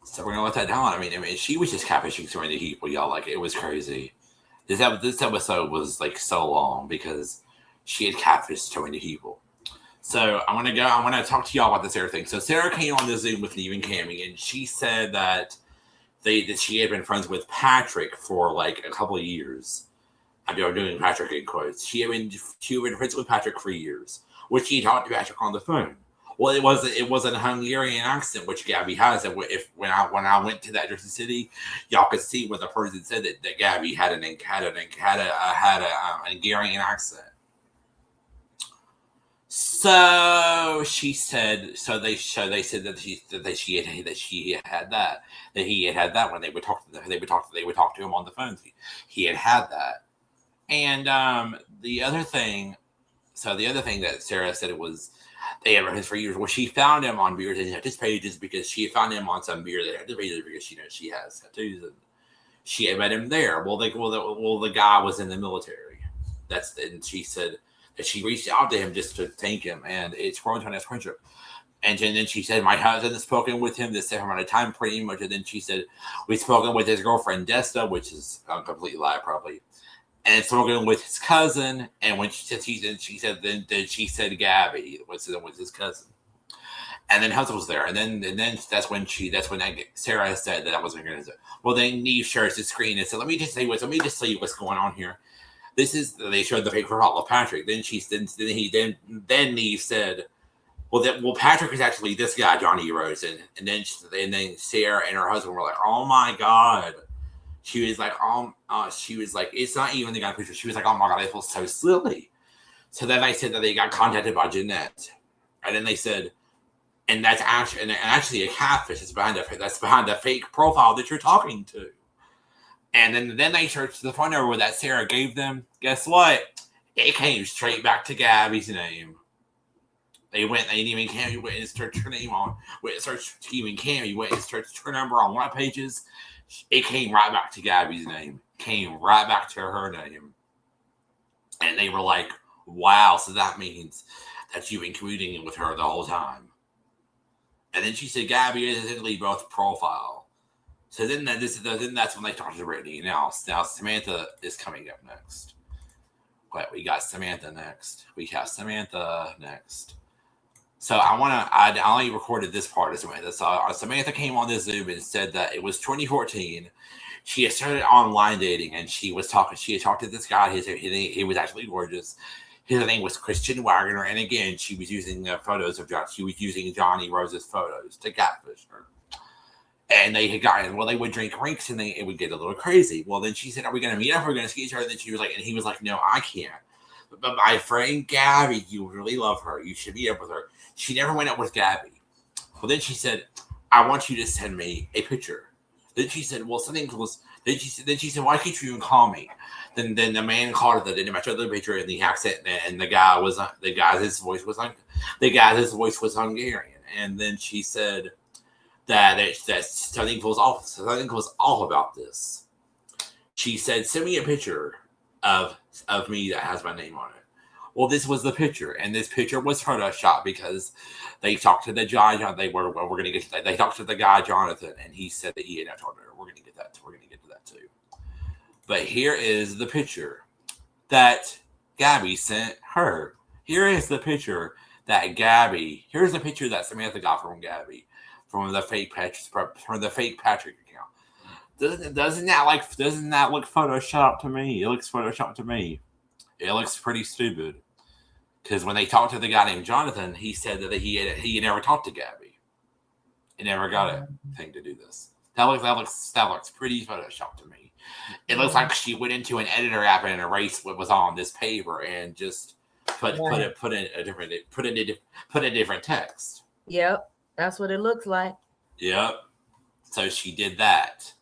So we're gonna let that down. I mean, she was just catfishing so many people, y'all. Like, it was crazy. This episode was like so long because she had catfished so many people. So I'm gonna talk to y'all about this Sarah thing. So Sarah came on the Zoom with Neve and Cammie, and she said that she had been friends with Patrick for like a couple of years. I'm doing Patrick in quotes. She had been friends with Patrick for years, which she talked to Patrick on the phone. Well, it was a Hungarian accent, which Gabby has. And when I went to that Jersey City, y'all could see when the person said that Gabby had a Hungarian accent. So she said. So they said that he had that when they would talk to him on the phone. He had that, and the other thing that Sarah said it was. They had been for years. Well, she found him on beers and his pages because she found him on some beer that had his pages because she has tattoos and she had met him there. Well, the guy was in the military. And she said that she reached out to him just to thank him, and it's grown to a nice friendship. And then she said, my husband has spoken with him this amount of time, pretty much. And then she said, we've spoken with his girlfriend Desta, which is a complete lie, probably. And spoken with his cousin, and when she said Gabby was his cousin, and then Hustle was there, and then that's when Sarah said that I wasn't going to say. Well, then Neve shares the screen and said, let me just tell you what's going on here. They showed the fake profile of Patrick. Then Neve said, well, Patrick is actually this guy, Johnny Rose, and then Sarah and her husband were like, oh my God. She was like, it's not even the guy picture. She was like, oh my God, I feel so silly. So then I said that they got contacted by Jeanette. And then they said, and that's actually a catfish. That's behind the fake profile that you're talking to. And then they searched the phone number that Sarah gave them. Guess what? It came straight back to Gabby's name. They didn't even Cammie went and searched her name Cammie went and searched her number on one pages. It came right back to Gabby's name. Came right back to her name. And they were like, wow, so that means that you've been commuting with her the whole time. And then she said, Gabby is essentially both profile. So then that's when they talked to Brittany. Now Samantha is coming up next. But we got Samantha next. So I only recorded this part of Samantha. So Samantha came on this Zoom and said that it was 2014. She had started online dating, and she had talked to this guy. He was actually gorgeous. His name was Christian Wagner, and again, she was using photos of John. She was using Johnny Rose's photos to catfish her. And they had gotten, they would drink drinks, and it would get a little crazy. Well, then she said, are we going to meet up? We're going to see each other. And then she was like, and he was like, no, I can't. But my friend Gabby, you really love her. You should meet up with her. She never went up with Gabby. Well, then she said, I want you to send me a picture. Then she said, well, Then she said, why can't you even call me? Then the man called her. Then I showed the picture and the accent, and the guy's voice was Hungarian. And then she said that something was off about this. She said, send me a picture of me that has my name on it. Well, this was the picture, and this picture was Photoshop because they talked to the guy. They talked to the guy Jonathan, and he said that he had told her. We're gonna get to that too. But here is the picture that Gabby sent her. Here's the picture that Samantha got from Gabby from the fake Patrick account. Doesn't that look Photoshopped to me? It looks Photoshopped to me. It looks pretty stupid. Because when they talked to the guy named Jonathan, he said that he had never talked to Gabby. He never got a thing to do this. That looks pretty Photoshopped to me. It looks like she went into an editor app and erased what was on this paper and just put in a different text. Yep, that's what it looks like. Yep. So she did that.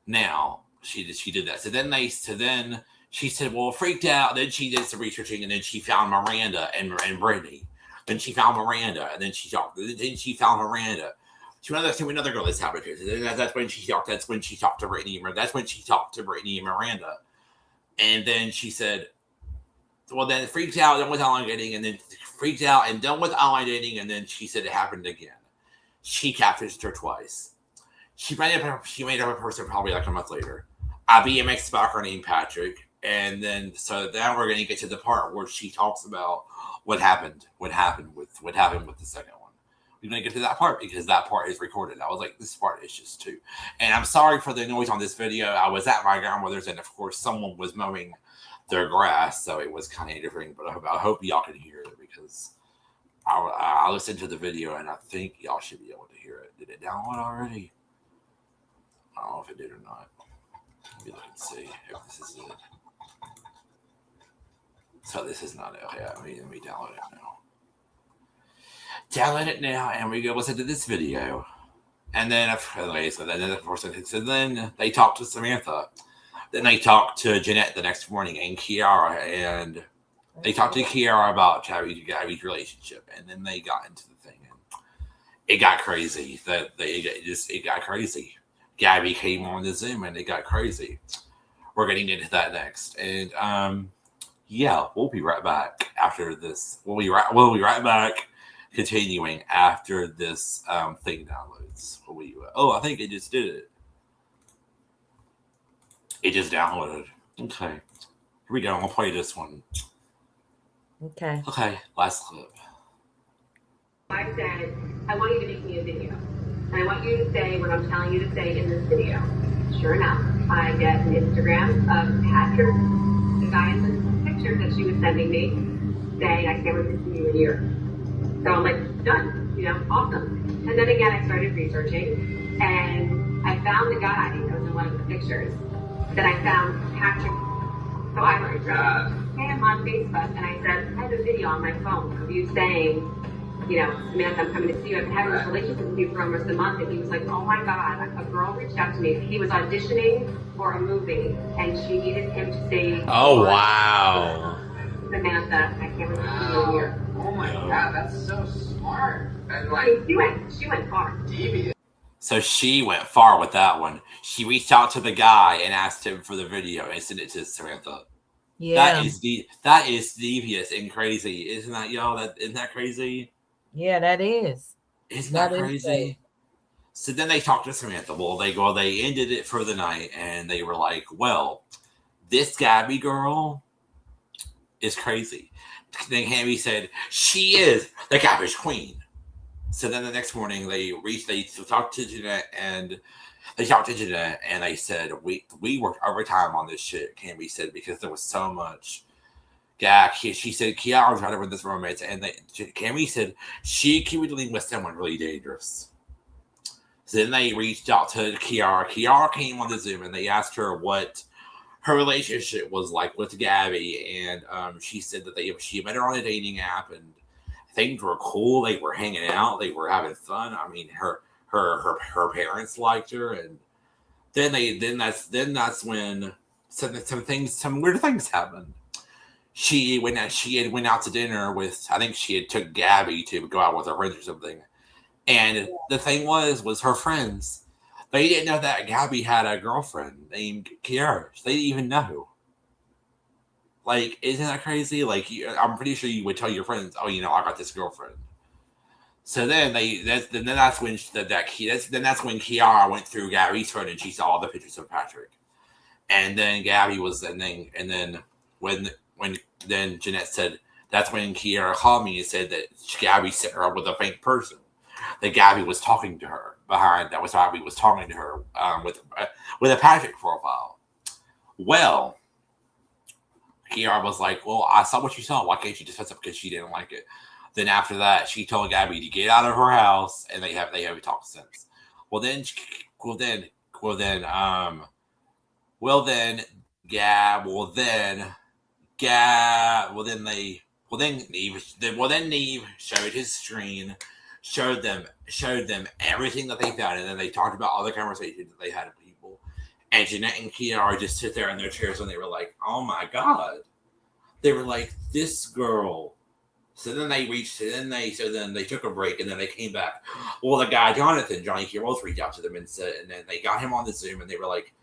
Now she did that. So then she said, well, freaked out. Then she did some researching, and then she found Miranda and Brittany. Then she found Miranda, and then she talked. Then she found Miranda. She went to another girl that's happened to. That's when she talked. That's when she talked to Brittany. That's when she talked to Brittany and Miranda. And then she said, well, then freaked out, done with online dating, and then freaked out and done with online dating, and then she said it happened again. She catfished her twice. She made up a person probably like a month later. A BMX biker named Patrick. And then, so now we're going to get to the part where she talks about what happened with the second one. We're going to get to that part because that part is recorded. I was like, this part is just too. And I'm sorry for the noise on this video. I was at my grandmother's, and of course, someone was mowing their grass, so it was kind of different. But I hope y'all can hear it because I listened to the video, and I think y'all should be able to hear it. Did it download already? I don't know if it did or not. Let me look and see if this is it. So this is not it. Okay, let me download it now. Download it now, and we go listen to this video. And then, then they talked to Samantha. Then they talked to Jeanette the next morning and Kiara, and they talked to Kiara about Gabby's relationship. And then they got into the thing, and it got crazy. It got crazy. Gabby came on the Zoom, and it got crazy. We're getting into that next, and yeah, we'll be right back after this. We'll be right back, continuing after this thing downloads. I think it just did it. It just downloaded. Okay, here we go. I'm gonna play this one. Okay, last clip. I said, I want you to make me a video. And I want you to say what I'm telling you to say in this video. Sure enough, I get an Instagram of Patrick, the guy in the picture that she was sending me, saying, I can't wait to see you in a year. So I'm like, done, awesome. And then again, I started researching, and I found the guy that was in one of the pictures. Then I found Patrick. So I wrote him on Facebook, and I said, I have a video on my phone of you saying, Samantha, I'm coming to see you. I've been having this relationship with you for almost a month. And he was like, oh my God, a girl reached out to me. He was auditioning for a movie, and she needed him to say, oh, wow. Samantha, I can't remember here. Oh my God, that's so smart. And like, she went far. Devious. So she went far with that one. She reached out to the guy and asked him for the video and sent it to Samantha. Yeah. That is devious and crazy. Isn't that, y'all? Isn't that crazy? Yeah, that is. Isn't that crazy? So then they talked to Samantha. Well, they ended it for the night, and they were like, well, this Gabby girl is crazy. Then Hammy said, she is the catfish queen. So then the next morning they talked to Jeanette, and they said, we worked overtime on this shit, Cammy said, because there was so much. Yeah, she said Kiara was trying to win this romance, and Cammy said she could be dealing with someone really dangerous. So then they reached out to Kiara. Kiara came on the Zoom, and they asked her what her relationship was like with Gabby, and she said that she met her on a dating app, and things were cool. They were hanging out. They were having fun. I mean, her parents liked her, and that's when some weird things happened. She went out to dinner with, I think she had took Gabby to go out with her friends or something. And the thing was her friends, they didn't know that Gabby had a girlfriend named Kiara. They didn't even know. Like, isn't that crazy? Like, I'm pretty sure you would tell your friends, oh, I got this girlfriend. So then that's when when Kiara went through Gabby's phone and she saw all the pictures of Patrick. And then Gabby was when Jeanette said, that's when Kiara called me and said that Gabby set her up with a fake person. That Gabby was talking to her with a Patrick profile. Well, Kiara was like, well, I saw what you saw. Why can't you just fess up? Because she didn't like it. Then after that, she told Gabby to get out of her house, and they haven't talked since. Then Neve showed his screen, showed them everything that they found, and then they talked about all the conversations that they had with people. And Jeanette and Kiara just sit there in their chairs and they were like, oh my God. They were like, this girl. So then they took a break and then they came back. Well, the guy, Johnny Heroes, reached out to them and then they got him on the Zoom and they were like,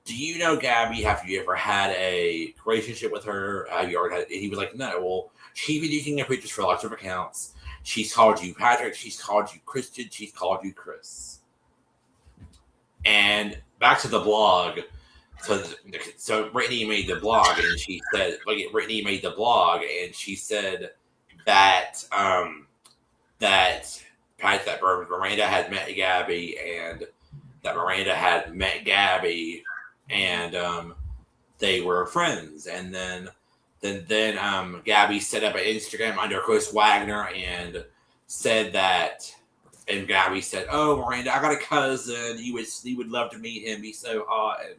do you know Gabby? Have you ever had a relationship with her? Have you ever had? And he was like, no. Well, she's been using your pictures for lots of accounts. She's called you Patrick. She's called you Christian. She's called you Chris. And back to the blog. So Brittany made the blog, and she said, that Miranda had met Gabby, and that Miranda had met Gabby, and they were friends. And then Gabby set up an Instagram under Chris Wagner and said that. And Gabby said, "Oh, Miranda, I got a cousin. You would love to meet him. He's so hot." And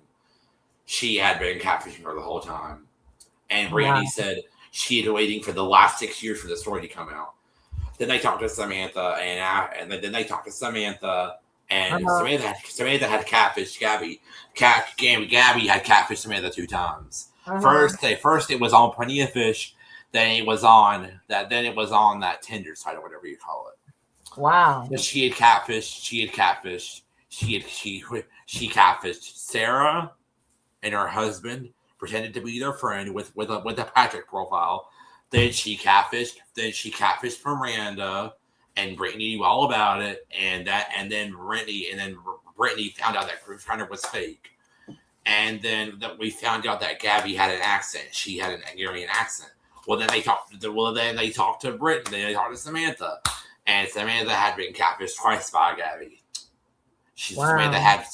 she had been catfishing her the whole time. And Brandy said she had been waiting for the last 6 years for the story to come out. Then they talked to Samantha, and then they talked to Samantha, and Samantha had catfished Gabby. Gabby had catfished Samantha 2 times. First it was on Plenty of Fish. Then it was on that Tinder site or whatever you call it. Wow. But she catfished Sarah and her husband, pretended to be their friend with a Patrick profile. Then she catfished Miranda, and Brittany knew all about it. And then Brittany found out that Hunter was fake. And then we found out that Gabby had an accent. She had an Hungarian accent. Well, then they talked to Brittany. They talked to Samantha. And Samantha had been catfished twice by Gabby. Samantha had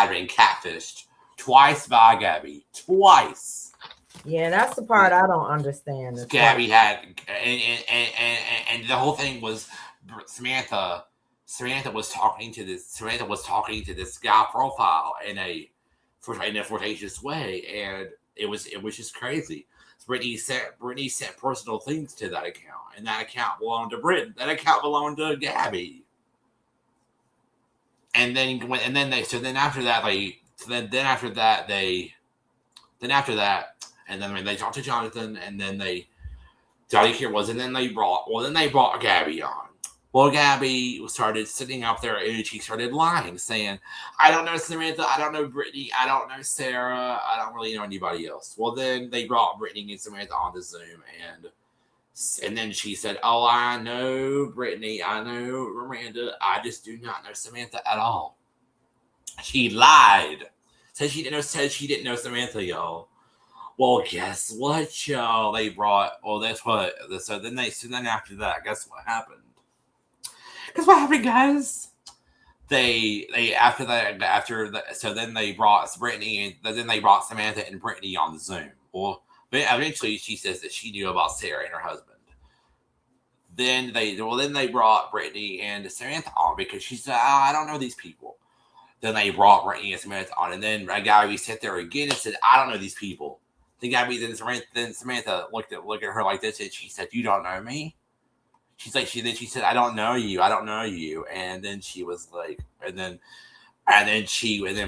been catfished twice by Gabby. Twice. Yeah, that's the part I don't understand. Gabby had, and the whole thing was Samantha was talking to this guy profile in a flirtatious way, and it was just crazy. Brittany sent personal things to that account, and that account belonged to Brittany. That account belonged to Gabby. And then they talked to Jonathan, and then they brought Gabby on. Well, Gabby started sitting up there and she started lying, saying, I don't know Samantha, I don't know Brittany, I don't know Sarah, I don't really know anybody else. Well, then they brought Brittany and Samantha on the Zoom, and then she said, oh, I know Brittany, I know Miranda, I just do not know Samantha at all. She lied. Said she didn't know Samantha, y'all. Well, guess what, y'all? So then after that, guess what happened? Guess what happened, guys? So then they brought Brittany, and then they brought Samantha and Brittany on the Zoom. Well, eventually she says that she knew about Sarah and her husband. Then they brought Brittany and Samantha on because she said, I don't know these people. Then they brought Brittany and Samantha on, and then Gabby sat there again and said, I don't know these people. Then Samantha looked at her like this, and she said, you don't know me? She said, I don't know you. And then she was like, and then And then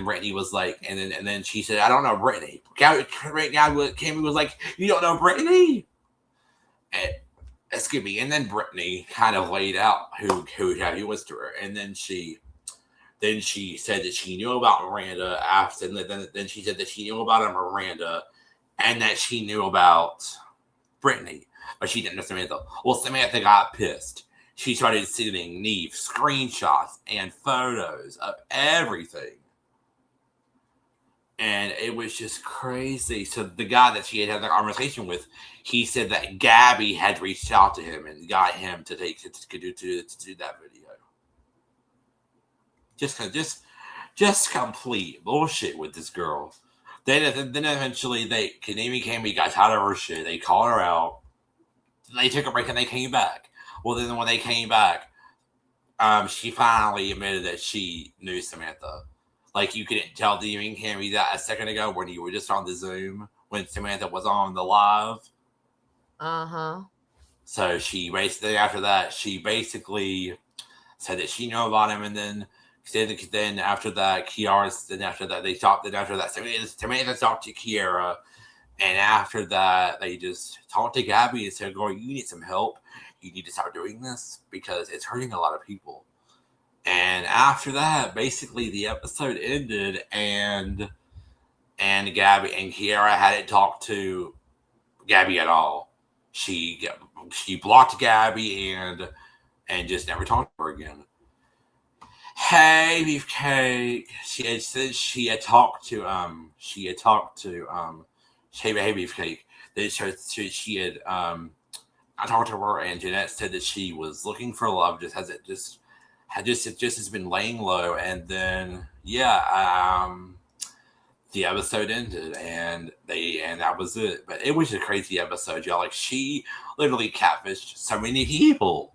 Brittany was like, and then she said, I don't know Brittany. Cammy was like, you don't know Brittany? Excuse me. And then Brittany kind of laid out who Gabby was to her. And then she said that she knew about Miranda after, and then she said that she knew about Miranda and that she knew about Brittany, but she didn't know Samantha. Well, Samantha got pissed. She started sending Neve screenshots and photos of everything. And it was just crazy. So the guy that she had the conversation with, he said that Gabby had reached out to him and got him to do that video. Just complete bullshit with this girl. Then eventually Cammy got tired of her shit. They called her out. They took a break and they came back. Well, then when they came back, she finally admitted that she knew Samantha. Like, you couldn't tell Demi and Cammy that a second ago when you were just on the Zoom when Samantha was on the live. So she basically, after that, she basically said that she knew about him, and then after that, Samantha talked to Kiara, and after that, they just talked to Gabby and said, girl, you need some help. You need to start doing this because it's hurting a lot of people. And after that, basically the episode ended, and Gabby and Kiara hadn't talked to Gabby at all. She blocked Gabby and just never talked to her again. Hey, Beefcake. She had said she had talked to Hey Beefcake. She had I talked to her, and Jeanette said that she was looking for love, just has been laying low, and then the episode ended, and that was it. But it was a crazy episode, y'all. Like, she literally catfished so many people.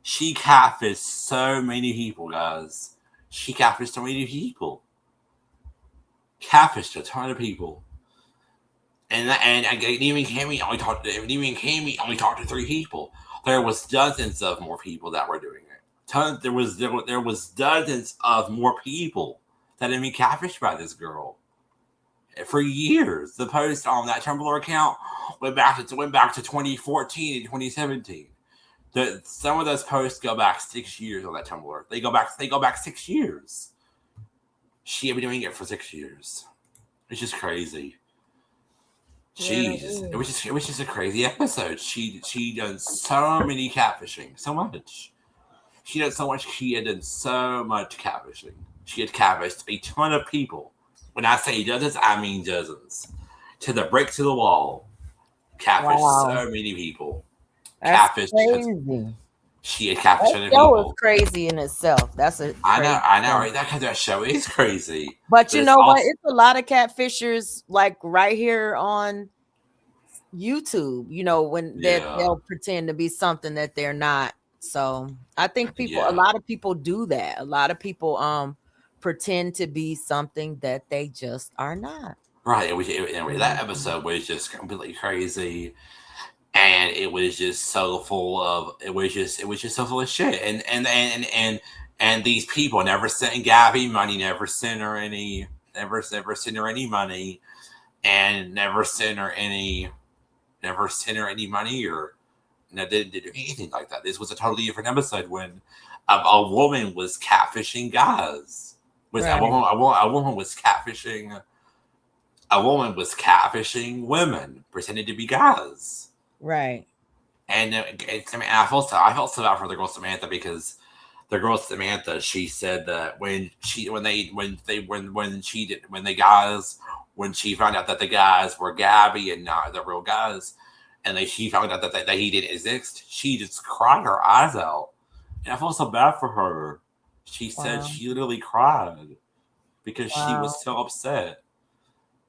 She catfished so many people, guys. She catfished so many people. Catfished a ton of people. And even Cammy only talked to 3 people. There was dozens of more people that were doing it. There was dozens of more people that had been catfished by this girl for years. The post on that Tumblr account went back to 2014 and 2017. Some of those posts go back 6 years on that Tumblr. They go back 6 years. She had been doing it for 6 years. It's just crazy. Jeez, it was just a crazy episode. She done so many catfishing, so much. She did so much. She had done so much catfishing. She had catfished a ton of people. When I say dozens, I mean dozens. To the brick, to the wall. Catfished so many people. That's crazy. She had catfished other people. That show is crazy in itself. I know, right? That show is crazy. But you know what? It's a lot of catfishers like right here on YouTube. You know, when they'll pretend to be something that they're not. So I think a lot of people do that. A lot of people pretend to be something that they just are not. Right. That episode was just completely crazy. And it was just so full of so full of shit. And these people never sent Gabby money, never sent her any money, and never sent her any money, or didn't do anything like that. This was a totally different episode when a woman was catfishing guys. A woman was catfishing women, pretending to be guys. Right. And I felt so bad for the girl Samantha, because the girl Samantha, she said that when she found out that the guys were Gabby and not the real guys, and she found out that he didn't exist, she just cried her eyes out. And I felt so bad for her. She said she literally cried because she was so upset.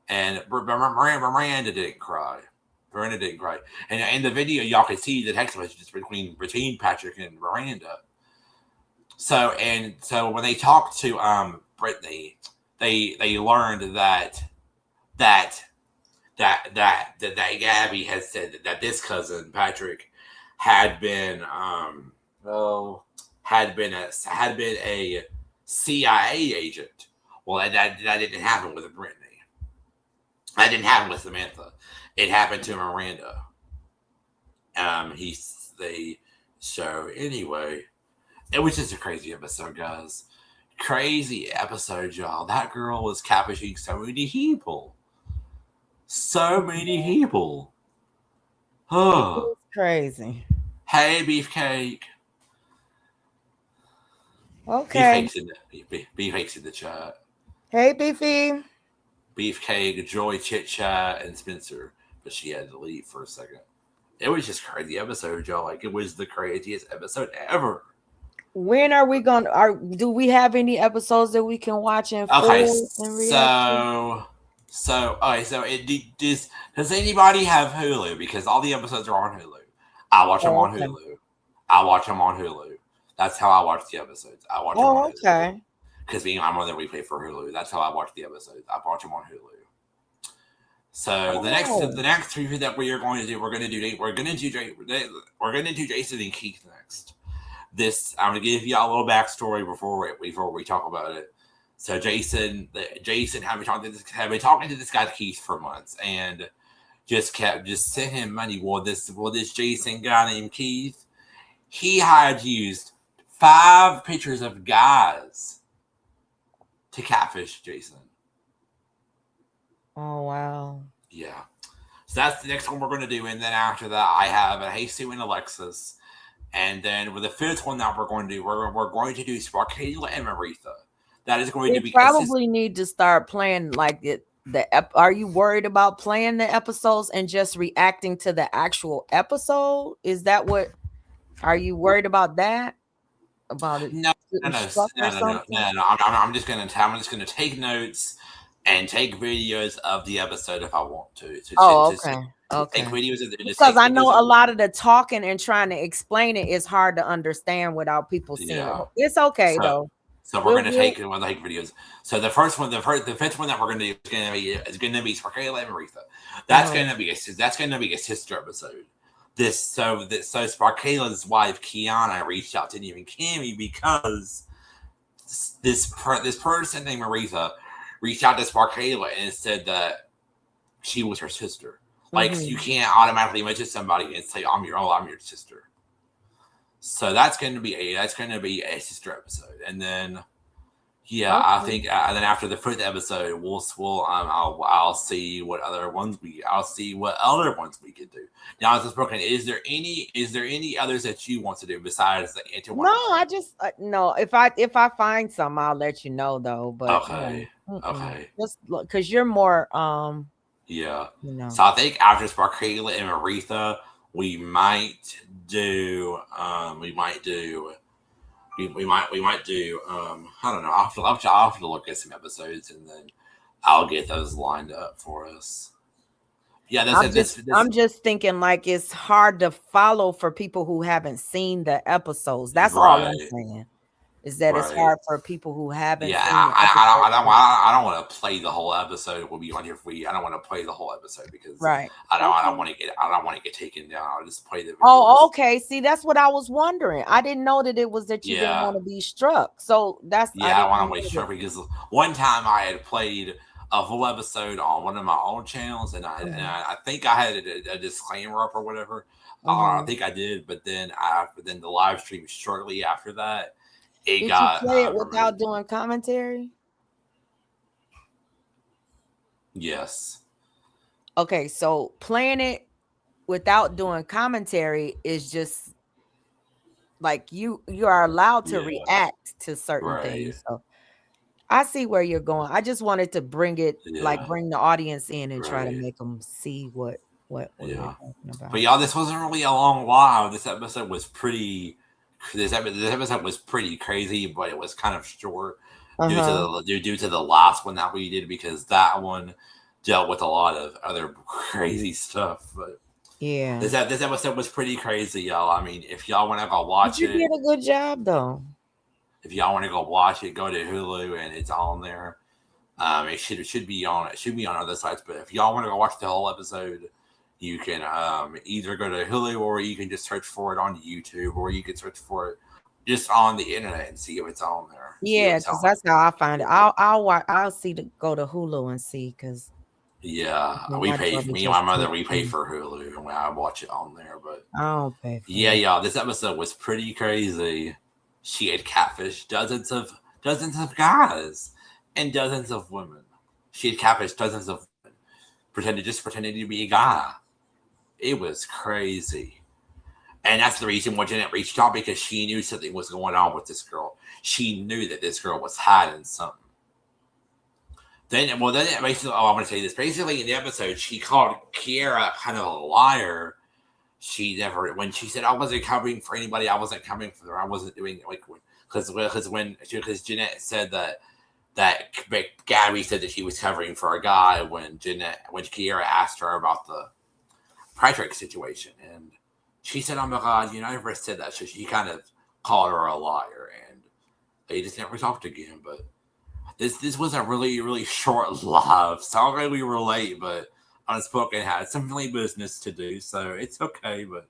And Miranda didn't cry. Miranda didn't cry. And in the video, y'all can see the text messages between Patrick and Miranda. So when they talked to Brittany, they learned that Gabby had said that this cousin Patrick had been a CIA agent. Well, that didn't happen with Brittany. That didn't happen with Samantha. It happened to Miranda. So anyway, it was just a crazy episode, guys. Crazy episode, y'all. That girl was catfishing so many people. So many people. Oh, crazy. Hey, Beefcake. Okay. Beefcake's in the chat. Hey, Beefy. Beefcake, Joy, Chit Chat, and Spencer. But she had to leave for a second. It was just crazy episode, y'all. Like, it was the craziest episode ever. When are we going to... Do we have any episodes that we can watch in full? Okay, does anybody have Hulu? Because all the episodes are on Hulu. I watch them on Hulu. That's how I watch the episodes. I watch them on Hulu. Because I'm on the replay for Hulu. That's how I watch the episodes. I watch them on Hulu. So the next review that we are going to do, we're going to do Jason and Keith next. I'm going to give you a little backstory before we talk about it. So Jason had been talking to this guy Keith for months, and just sent him money. Well, this Jason guy named Keith, he had used 5 pictures of guys to catfish Jason. Oh, wow. Yeah. So that's the next one we're going to do. And then after that, I have a Jesus and Alexis. And then with the 5th one that we're going to do, we're going to do Sparkala and Maritha. That is going to be... probably need to start playing like it. Are you worried about playing the episodes and just reacting to the actual episode? Is that what... Are you worried about that? About it? No. I'm just going to take notes and take videos of the episode if I want to. Okay. Take videos of because I know a lot of the talking and trying to explain it is hard to understand without people seeing it. It's okay though. So we're going to take videos. So the 5th one that we're going to do is going to be Sparkala and Maritha. That's going to be a sister episode. So Sparkala's wife Kiana reached out to me and Kimmy because this person named Maritha reached out to Sparkala and said that she was her sister. Like, you can't automatically mention somebody and say, I'm your sister. So that's going to be a sister episode. And then, I think, and then after the 5th episode, I'll see what other ones we can do. Now, as Unspoken, is there any others that you want to do besides the anti-one? No, I just no. If I find some, I'll let you know though. But okay, just because you're more yeah. You know. So I think after Sparkala and Maritha, we might do I don't know. I'll have to look at some episodes and then I'll get those lined up for us. Yeah, I'm just thinking like it's hard to follow for people who haven't seen the episodes. That's all I'm saying. Is that it's hard for people who haven't. Yeah, I don't want to play the whole episode. We'll be on here I don't want to play the whole episode because I don't want to get taken down. I'll just play the. Oh, okay. See, that's what I was wondering. I didn't know that it was that you didn't want to be struck. So that's I want to be struck because one time I had played a full episode on one of my own channels, and I think I had a disclaimer up or whatever. I think I did, but then the live stream shortly after that. Did you play it without doing commentary? Yes. Okay, so playing it without doing commentary is just like you are allowed to react to certain things. So I see where you're going. I just wanted to bring the audience in and try to make them see what we're talking about. But y'all, this wasn't really a long live. This episode was pretty. This episode was pretty crazy, but it was kind of short due to the last one that we did because that one dealt with a lot of other crazy stuff. But this episode was pretty crazy, y'all. I mean, if y'all want to go watch it, you did a good job though. If y'all want to go watch it, go to Hulu and it's on there. It should be on other sites, but if y'all want to go watch the whole episode. You can either go to Hulu or you can just search for it on YouTube or you can search for it just on the internet and see if it's on there. Yeah, because that's how I find it. I'll see go to Hulu and see because. Yeah, we pay. Me and my mother, we pay for Hulu, and I watch it on there. But I don't pay for yeah, y'all, this episode was pretty crazy. She had catfished dozens of guys and dozens of women. She had catfished dozens of women, pretending to be a guy. It was crazy, and that's the reason why Jeanette reached out, because she knew something was going on with this girl. She knew that this girl was hiding something. Then basically, I'm going to tell you this. Basically, in the episode, she called Kiara kind of a liar. When she said, I wasn't covering for anybody, I wasn't coming for her, I wasn't doing it. Because Jeanette said that Gabby said that she was covering for a guy when Kiara asked her about the Patrick situation. And she said, oh my God, you never said that. So she kind of called her a liar. And they just never talked again. But This was a really, really short live. Sorry we were late, but Unspoken had some family business to do, so it's okay. But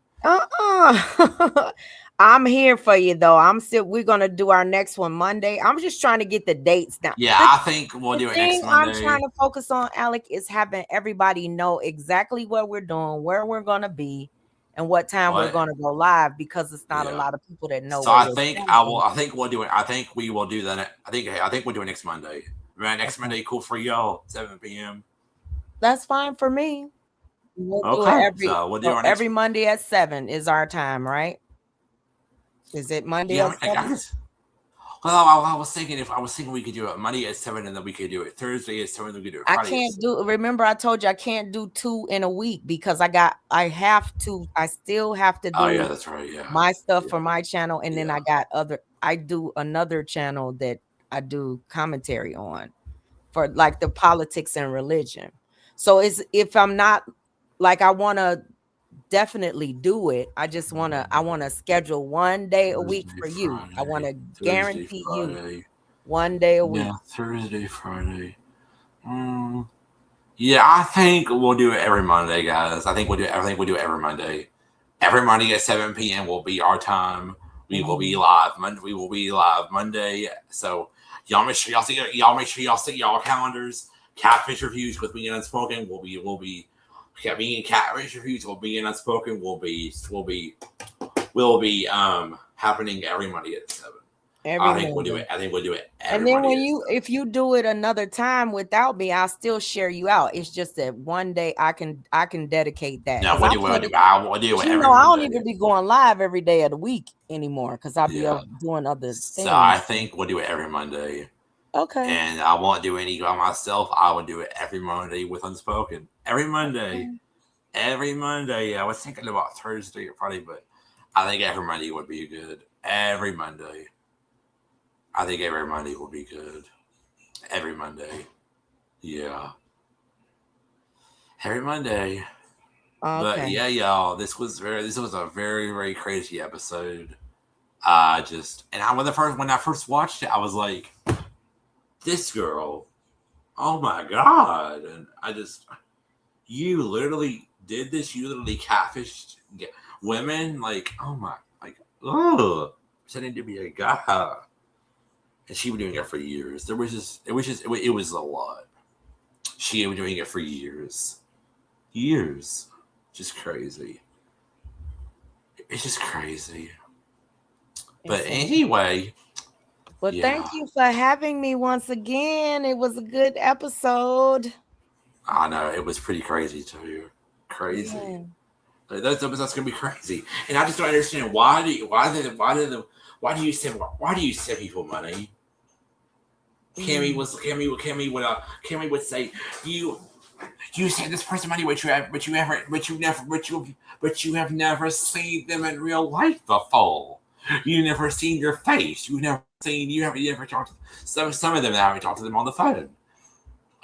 I'm here for you though. We're gonna do our next one Monday. I'm just trying to get the dates down. Yeah, I think we'll do it next Monday. I'm trying to focus on, Alec, is having everybody know exactly what we're doing, where we're gonna be, and what time we're gonna go live, because it's not a lot of people that know. So I think we'll do it. I think we will do that. I think we'll do it next Monday. Right, next Monday, cool for y'all, 7 p.m. That's fine for me. We'll do it every Monday at 7 is our time, right? Is it Monday at 7? Well, I was thinking we could do it Monday at 7, and then we could do it Thursday at 7, and we could do it Friday. I can't do. Remember, I told you I can't do 2 in a week because I still have to do. Oh yeah, that's right. Yeah, my stuff for my channel, and then I do another channel that I do commentary on for like the politics and religion. So if I'm not like, I want to definitely do it. I want to schedule one day a week for you. I want to guarantee you one day a week. Yeah, Thursday, Friday. Yeah, I think we'll do it every Monday, guys. I think we'll do it every Monday. Every Monday at 7 p.m. will be our time. We will be live. We will be live Monday. So y'all make sure y'all set y'all calendars. Catfish reviews with me and Unspoken will be me and Catfish reviews will be in Unspoken will be happening every Monday at 7. I think we'll do it. And then if you do it another time without me, I'll still share you out. It's just that one day I can dedicate that. No, we'll do it every Monday. I don't even be going live every day of the week anymore because I'll be doing other things. So I think we'll do it every Monday. Okay. And I won't do any by myself. I will do it every Monday with Unspoken. Every Monday. Okay. Every Monday. I was thinking about Thursday or Friday, but I think every Monday would be good. Every Monday. I think every Monday will be good. Every Monday. Yeah. Every Monday. Okay. But yeah, y'all, this was a very, very crazy episode. When I first watched it, I was like, this girl, oh my God. And you literally did this. You literally catfished women. Like, oh my, pretending to be a guy. And she was doing it for years. It was a lot. She was doing it for years. Just crazy. It's just crazy. But anyway. Well, thank you for having me once again. It was a good episode. I know, it was pretty crazy too. Crazy. Yeah. That's gonna be crazy. And I just don't understand why do you send people money? Cammy would say you send this person money, but you have never seen them in real life before. You never seen their face. You haven't talked to some of them. I haven't talked to them on the phone.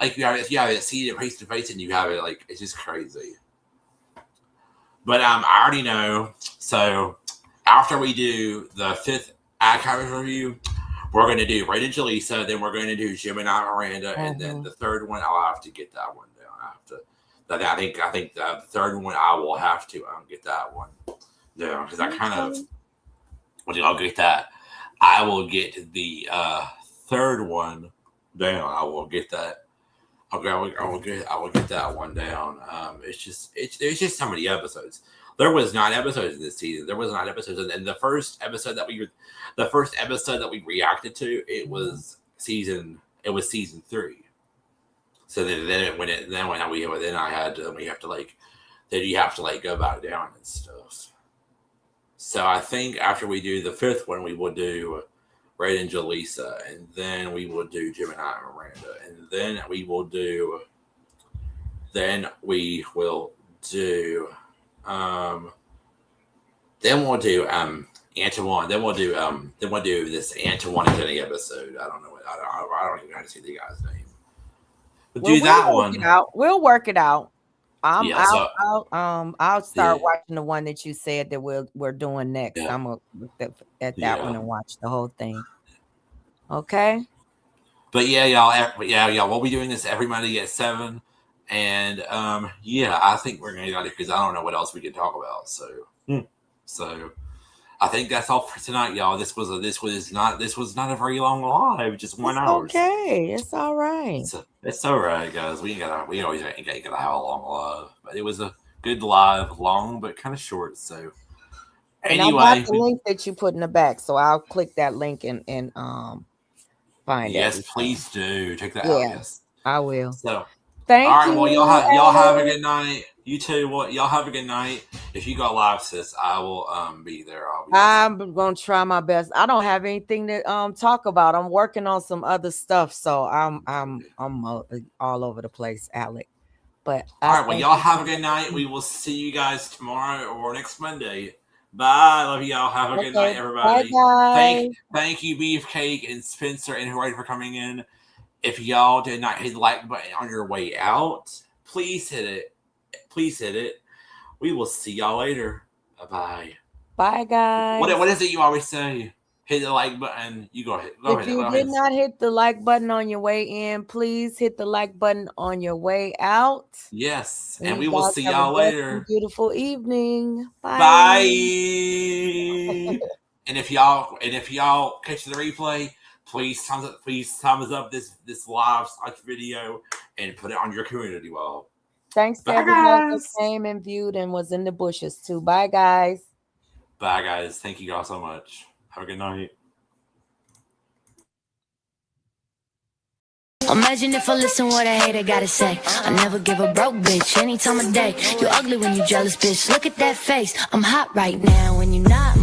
Like you haven't seen it face to face, and you have it. Like, it's just crazy. But I already know. So after we do the 5th archive review, we're going to do Raid and Jaleesa, then we're going to do Gemini Miranda, and then the third one I'll have to get that one down. I think the third one I will have to get that one down because I kind of. I'll get that. I will get the third one down. I will get that. I will get that one down. There's just so many episodes. There was 9 episodes in this season. There was 9 episodes, and the first episode that we reacted to, it was season 3. So then you have to go back down and stuff. So I think after we do the 5th one, we will do Ray and Jaleesa, and then we will do Gemini and Miranda, and then we will do Antoine. Then we'll do this Antoine and Jenny episode. I don't even know how to say the guy's name. But do that one. We'll work it out. I'll start watching the one that you said that we're doing next. I'm gonna look at that one and watch the whole thing. Okay. But y'all, we'll be doing this every Monday at 7. And I think we're gonna get it because I don't know what else we can talk about. So I think that's all for tonight, y'all. This was not a very long live, just 1 hour. Okay, it's all right. It's all right, guys. We always ain't gotta have a long live, but it was a good live, long but kind of short. So anyway, and I got the link that you put in the back, so I'll click that link and find it. Yes, please do check that out. Yes, I will. So thank you. All right, well, y'all have a good night. You too. Y'all have a good night. If you got live, sis, I will be there. I'm gonna try my best. I don't have anything to talk about. I'm working on some other stuff, so I'm all over the place, Alec. But all right, well, y'all have a good night. We will see you guys tomorrow or next Monday. Bye. Love y'all. Have a good night, everybody. Bye. Thank you, Beefcake and Spencer and Horace for coming in. If y'all did not hit the like button on your way out, please hit it. We will see y'all later. Bye-bye. Bye, guys. What is it you always say? Hit the like button. You go ahead. If you did not hit the like button on your way in, please hit the like button on your way out. Yes. And we will see y'all later. Beautiful evening. Bye. Bye. And if y'all catch the replay, please thumbs up this live video and put it on your community wall. Thanks to everyone who came and viewed and was in the bushes too. Bye, guys. Bye, guys. Thank you all so much. Have a good night. Imagine if I listen what a hater gotta say. I never give a broke bitch any time of day. You ugly when you jealous, bitch. Look at that face. I'm hot right now when you're not.